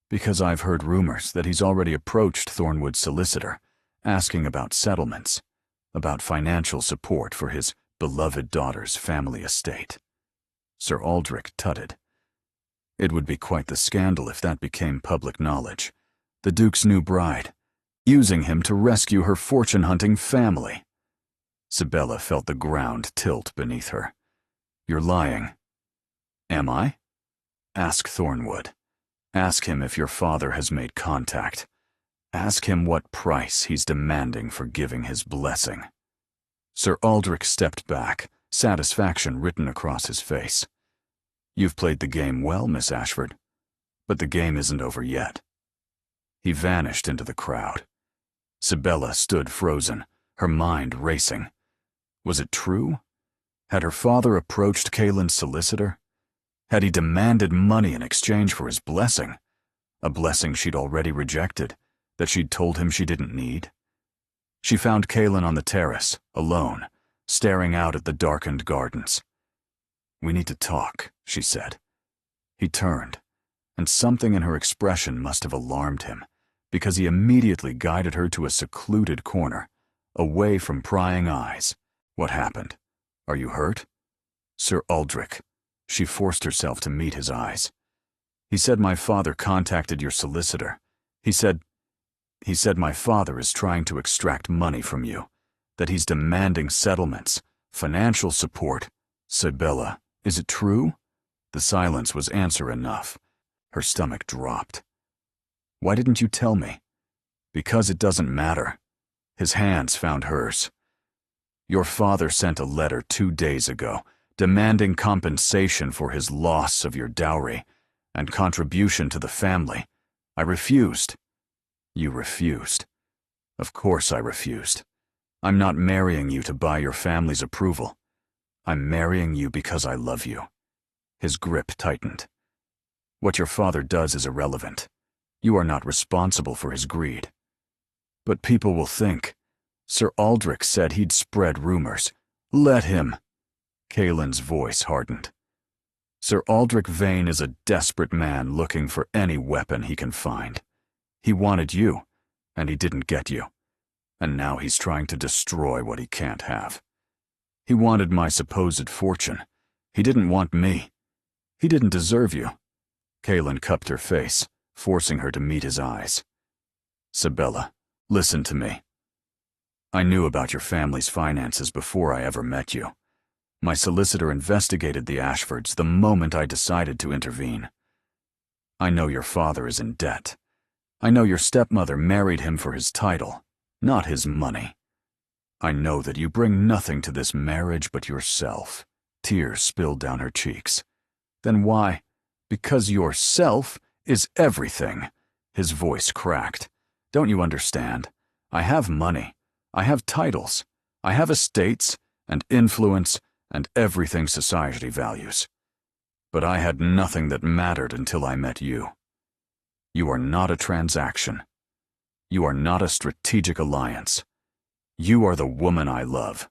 "Because I've heard rumors that he's already approached Thornwood's solicitor, asking about settlements, about financial support for his beloved daughter's family estate." Sir Aldrich tutted. "It would be quite the scandal if that became public knowledge. The Duke's new bride, using him to rescue her fortune-hunting family." Sibella felt the ground tilt beneath her. "You're lying." "Am I?" "Ask Thornwood. Ask him if your father has made contact. Ask him what price he's demanding for giving his blessing." Sir Aldrich stepped back, satisfaction written across his face. "You've played the game well, Miss Ashford, but the game isn't over yet." He vanished into the crowd. Sibella stood frozen, her mind racing. Was it true? Had her father approached Kaelin's solicitor? Had he demanded money in exchange for his blessing? A blessing she'd already rejected, that she'd told him she didn't need? She found Kaelin on the terrace, alone, staring out at the darkened gardens. "We need to talk," she said. He turned, and something in her expression must have alarmed him, because he immediately guided her to a secluded corner, away from prying eyes. What happened? Are you hurt? Sir Aldrich. She forced herself to meet his eyes. He said my father contacted your solicitor. He said my father is trying to extract money from you, that he's demanding settlements, financial support. Sibylla, is it true? The silence was answer enough. Her stomach dropped. Why didn't you tell me? Because it doesn't matter. His hands found hers. Your father sent a letter 2 days ago, demanding compensation for his loss of your dowry and contribution to the family. I refused. You refused. Of course I refused. I'm not marrying you to buy your family's approval. I'm marrying you because I love you. His grip tightened. What your father does is irrelevant. You are not responsible for his greed. But people will think. Sir Aldrich said he'd spread rumors. Let him. Kaelin's voice hardened. Sir Aldrich Vane is a desperate man looking for any weapon he can find. He wanted you, and he didn't get you. And now he's trying to destroy what he can't have. He wanted my supposed fortune. He didn't want me. He didn't deserve you. Kaelin cupped her face, forcing her to meet his eyes. Sibylla, listen to me. I knew about your family's finances before I ever met you. My solicitor investigated the Ashfords the moment I decided to intervene. I know your father is in debt. I know your stepmother married him for his title, not his money. I know that you bring nothing to this marriage but yourself. Tears spilled down her cheeks. Then why? Because yourself is everything. His voice cracked. Don't you understand? I have money. I have titles. I have estates and influence and everything society values. But I had nothing that mattered until I met you. You are not a transaction. You are not a strategic alliance. You are the woman I love,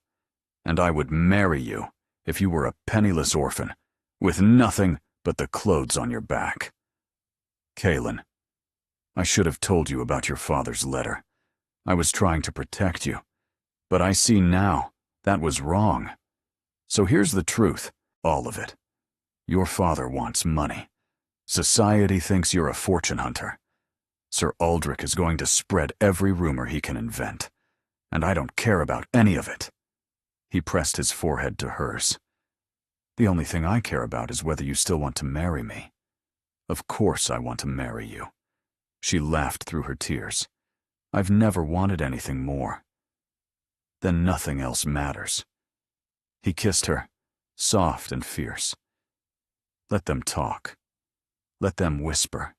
and I would marry you if you were a penniless orphan, with nothing but the clothes on your back. Kaelin, I should have told you about your father's letter. I was trying to protect you, but I see now that was wrong. So here's the truth, all of it. Your father wants money. Society thinks you're a fortune hunter. Sir Aldrich is going to spread every rumor he can invent, and I don't care about any of it. He pressed his forehead to hers. The only thing I care about is whether you still want to marry me. Of course I want to marry you. She laughed through her tears. I've never wanted anything more. Then nothing else matters. He kissed her, soft and fierce. Let them talk. Let them whisper.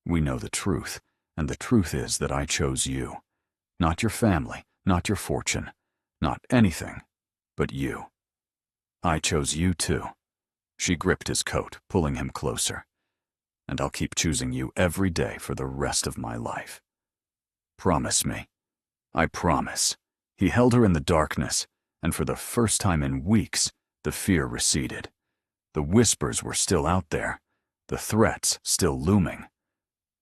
We know the truth, and the truth is that I chose you. Not your family, not your fortune, not anything, but you. I chose you too. She gripped his coat, pulling him closer. And I'll keep choosing you every day for the rest of my life. Promise me. I promise. He held her in the darkness, and for the first time in weeks, the fear receded. The whispers were still out there, the threats still looming.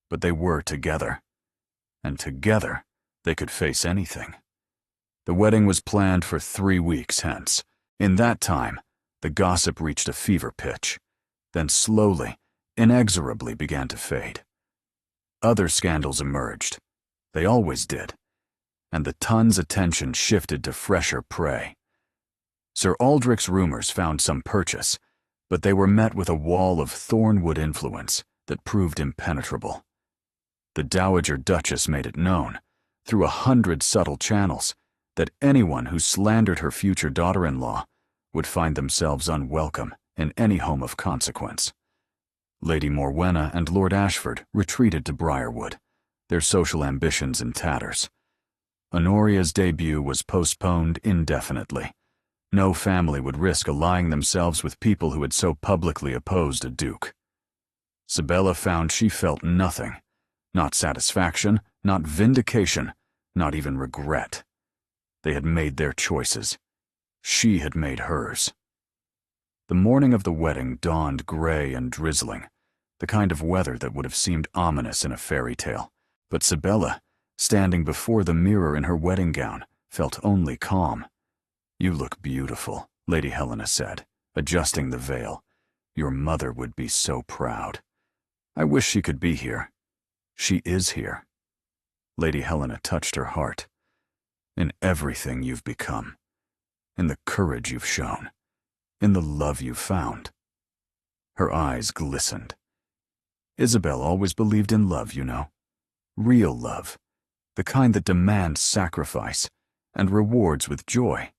But they were together. And together, they could face anything. The wedding was planned for 3 weeks hence. In that time, the gossip reached a fever pitch, then slowly, inexorably began to fade. Other scandals emerged. They always did. And the Tun's attention shifted to fresher prey. Sir Aldrich's rumors found some purchase, but they were met with a wall of thornwood influence that proved impenetrable. The Dowager Duchess made it known, through 100 subtle channels, that anyone who slandered her future daughter-in-law would find themselves unwelcome in any home of consequence. Lady Morwenna and Lord Ashford retreated to Briarwood, their social ambitions in tatters. Honoria's debut was postponed indefinitely. No family would risk allying themselves with people who had so publicly opposed a duke. Sibylla found she felt nothing. Not satisfaction, not vindication, not even regret. They had made their choices. She had made hers. The morning of the wedding dawned gray and drizzling. the kind of weather that would have seemed ominous in a fairy tale. But Sibella, standing before the mirror in her wedding gown, felt only calm. "You look beautiful," Lady Helena said, adjusting the veil. "Your mother would be so proud. I wish she could be here. She is here." Lady Helena touched her heart. "In everything you've become, in the courage you've shown, in the love you've found." Her eyes glistened. "Isabel always believed in love, you know. Real love, the kind that demands sacrifice and rewards with joy.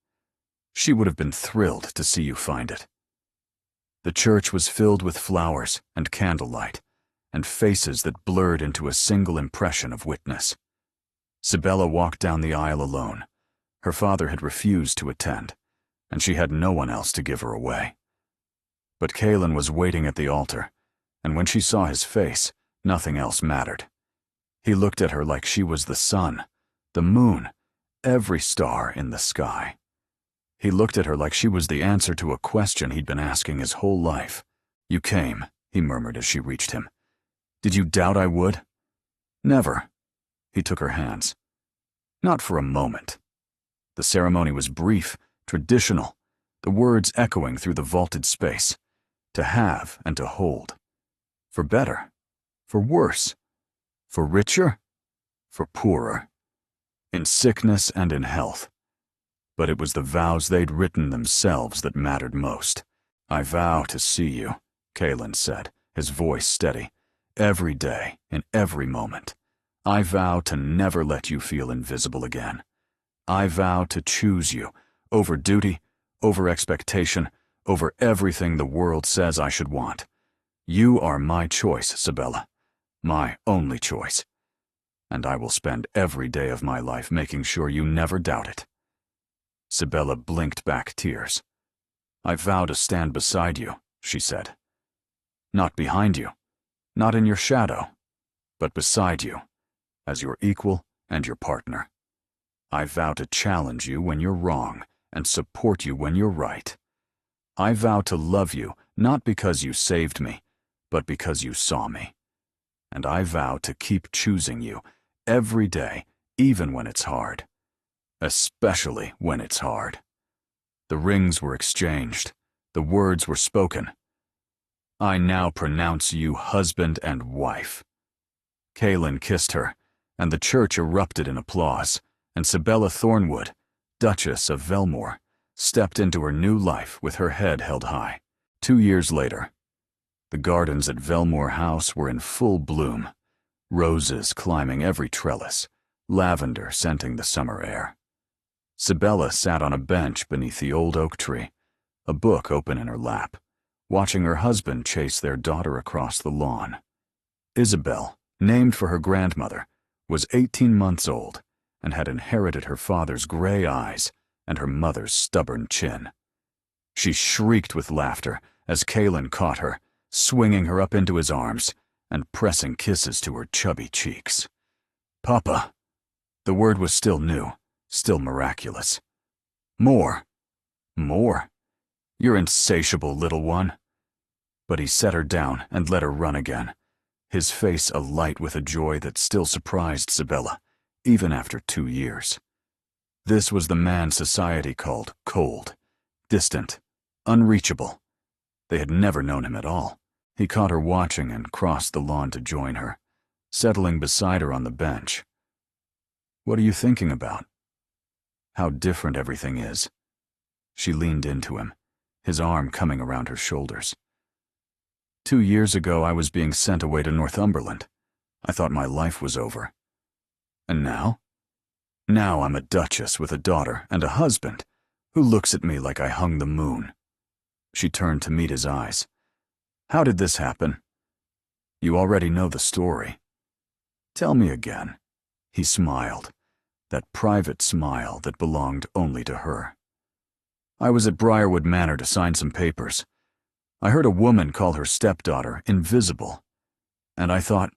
She would have been thrilled to see you find it." The church was filled with flowers and candlelight, and faces that blurred into a single impression of witness. Sibella walked down the aisle alone. Her father had refused to attend, and she had no one else to give her away. But Caelan was waiting at the altar, and when she saw his face, nothing else mattered. He looked at her like she was the sun, the moon, every star in the sky. He looked at her like she was the answer to a question he'd been asking his whole life. "You came," he murmured as she reached him. "Did you doubt I would?" "Never." He took her hands. "Not for a moment." The ceremony was brief, traditional, the words echoing through the vaulted space. To have and to hold. For better, for worse, for richer, for poorer, in sickness and in health. But it was the vows they'd written themselves that mattered most. "I vow to see you," Caelan said, his voice steady. "Every day, in every moment. I vow to never let you feel invisible again. I vow to choose you, over duty, over expectation, over everything the world says I should want. You are my choice, Sibella, my only choice. And I will spend every day of my life making sure you never doubt it." Sibella blinked back tears. "I vow to stand beside you," she said. "Not behind you, not in your shadow, but beside you, as your equal and your partner. I vow to challenge you when you're wrong and support you when you're right. I vow to love you not because you saved me, but because you saw me. And I vow to keep choosing you every day, even when it's hard. Especially when it's hard." The rings were exchanged. The words were spoken. "I now pronounce you husband and wife." Caelan kissed her, and the church erupted in applause, and Sibella Thornwood, Duchess of Velmore, stepped into her new life with her head held high. 2 years later, the gardens at Velmore House were in full bloom, roses climbing every trellis, lavender scenting the summer air. Sibella sat on a bench beneath the old oak tree, a book open in her lap, watching her husband chase their daughter across the lawn. Isabel, named for her grandmother, was 18 months old and had inherited her father's gray eyes and her mother's stubborn chin. She shrieked with laughter as Caelan caught her, swinging her up into his arms and pressing kisses to her chubby cheeks. "Papa." The word was still new, still miraculous. "More. More. You're insatiable, little one." But he set her down and let her run again, his face alight with a joy that still surprised Sibella, even after 2 years. This was the man society called cold, distant, unreachable. They had never known him at all. He caught her watching and crossed the lawn to join her, settling beside her on the bench. "What are you thinking about?" "How different everything is." She leaned into him, his arm coming around her shoulders. 2 years ago I was being sent away to Northumberland. I thought my life was over. And now? Now I'm a duchess with a daughter and a husband who looks at me like I hung the moon." She turned to meet his eyes. "How did this happen?" "You already know the story." "Tell me again." He smiled, that private smile that belonged only to her. "I was at Briarwood Manor to sign some papers. I heard a woman call her stepdaughter invisible, and I thought—"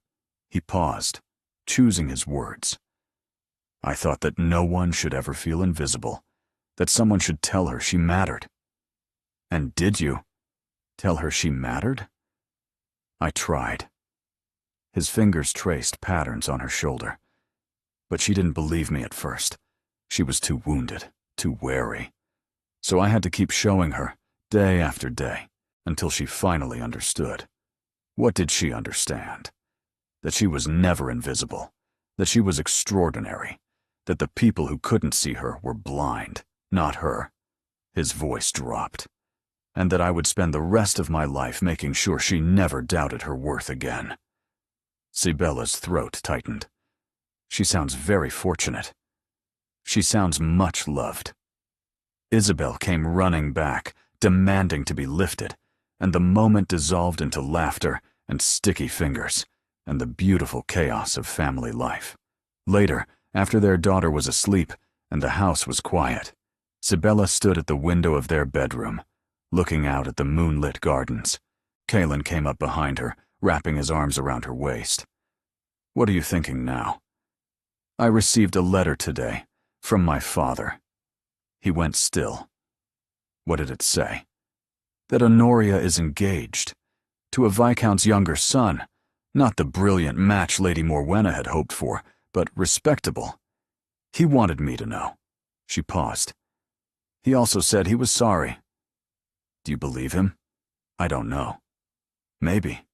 He paused, choosing his words. "I thought that no one should ever feel invisible, that someone should tell her she mattered." "And did you tell her she mattered?" I tried. His fingers traced patterns on her shoulder. But she didn't believe me at first. She was too wounded, too wary. So I had to keep showing her, day after day, until she finally understood. What did she understand? That she was never invisible, that she was extraordinary, that the people who couldn't see her were blind, not her. His voice dropped. And that I would spend the rest of my life making sure she never doubted her worth again. Sibella's throat tightened. She sounds very fortunate. She sounds much loved. Isabel came running back, demanding to be lifted, and the moment dissolved into laughter and sticky fingers and the beautiful chaos of family life. Later, after their daughter was asleep and the house was quiet, Sibella stood at the window of their bedroom, looking out at the moonlit gardens. Kalen came up behind her, wrapping his arms around her waist. "What are you thinking now?" "I received a letter today, from my father." He went still. What did it say? That Honoria is engaged. To a Viscount's younger son. Not the brilliant match Lady Morwenna had hoped for, but respectable. He wanted me to know. She paused. He also said he was sorry. Do you believe him? I don't know. Maybe.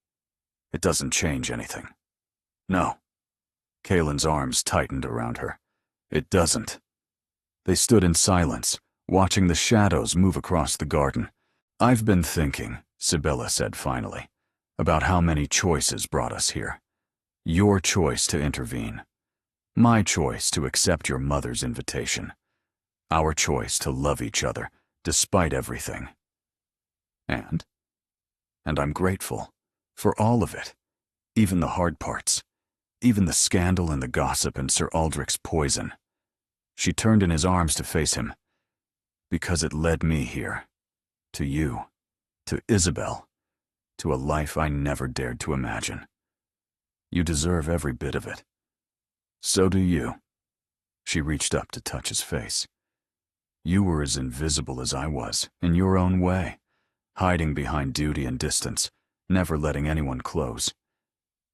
It doesn't change anything. No. Kalen's arms tightened around her. It doesn't. They stood in silence, watching the shadows move across the garden. "I've been thinking," Sibella said finally, "about how many choices brought us here. Your choice to intervene. My choice to accept your mother's invitation. Our choice to love each other, despite everything. And I'm grateful for all of it, even the hard parts, even the scandal and the gossip and Sir Aldrich's poison." She turned in his arms to face him. "Because it led me here. To you. To Isabel. To a life I never dared to imagine. You deserve every bit of it. So do you." She reached up to touch his face. "You were as invisible as I was, in your own way, hiding behind duty and distance, never letting anyone close.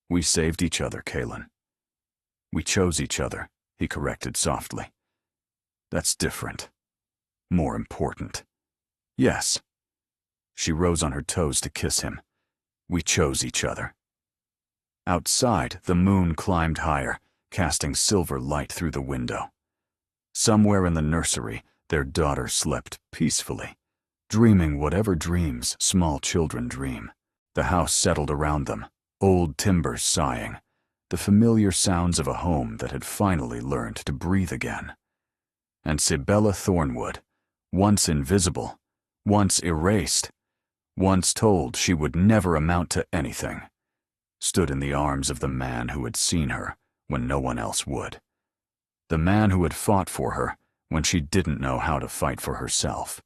We saved each other, Kalen. We chose each other," he corrected softly. "That's different. More important." "Yes." She rose on her toes to kiss him. "We chose each other." Outside, the moon climbed higher, casting silver light through the window. Somewhere in the nursery, their daughter slept peacefully, dreaming whatever dreams small children dream. The house settled around them, old timbers sighing, the familiar sounds of a home that had finally learned to breathe again. And Sibella Thornwood, once invisible, once erased, once told she would never amount to anything, stood in the arms of the man who had seen her when no one else would. The man who had fought for her when she didn't know how to fight for herself.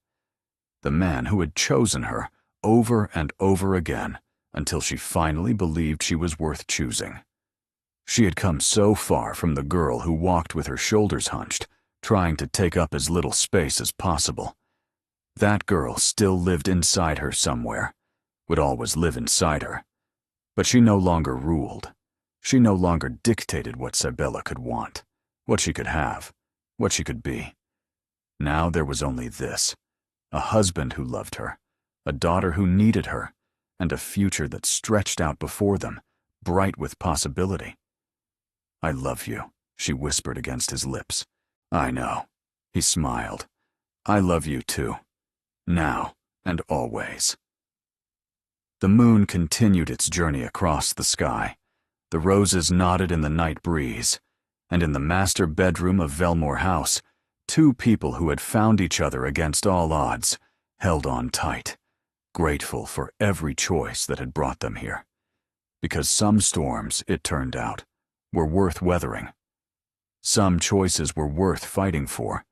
The man who had chosen her over and over again until she finally believed she was worth choosing. She had come so far from the girl who walked with her shoulders hunched, trying to take up as little space as possible. That girl still lived inside her somewhere, would always live inside her. But she no longer ruled. She no longer dictated what Sibella could want, what she could have, what she could be. Now there was only this: a husband who loved her, a daughter who needed her, and a future that stretched out before them, bright with possibility. "I love you," she whispered against his lips. "I know." He smiled. "I love you too. Now and always." The moon continued its journey across the sky. The roses nodded in the night breeze, and in the master bedroom of Velmore House, two people who had found each other against all odds held on tight, grateful for every choice that had brought them here. Because some storms, it turned out, were worth weathering. Some choices were worth fighting for,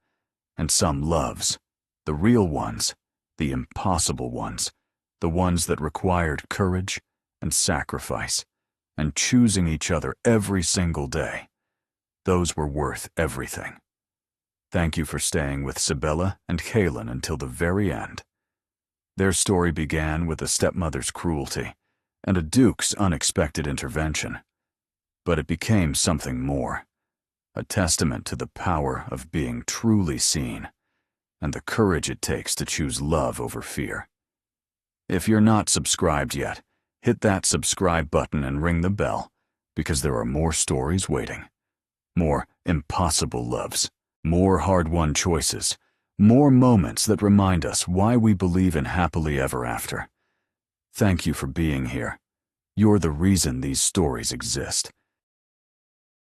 and some loves, the real ones, the impossible ones, the ones that required courage and sacrifice, and choosing each other every single day. Those were worth everything. Thank you for staying with Sibella and Kalen until the very end. Their story began with the stepmother's cruelty, and a duke's unexpected intervention. But it became something more, a testament to the power of being truly seen, and the courage it takes to choose love over fear. If you're not subscribed yet, hit that subscribe button and ring the bell, because there are more stories waiting. More impossible loves, more hard-won choices, more moments that remind us why we believe in happily ever after. Thank you for being here. You're the reason these stories exist,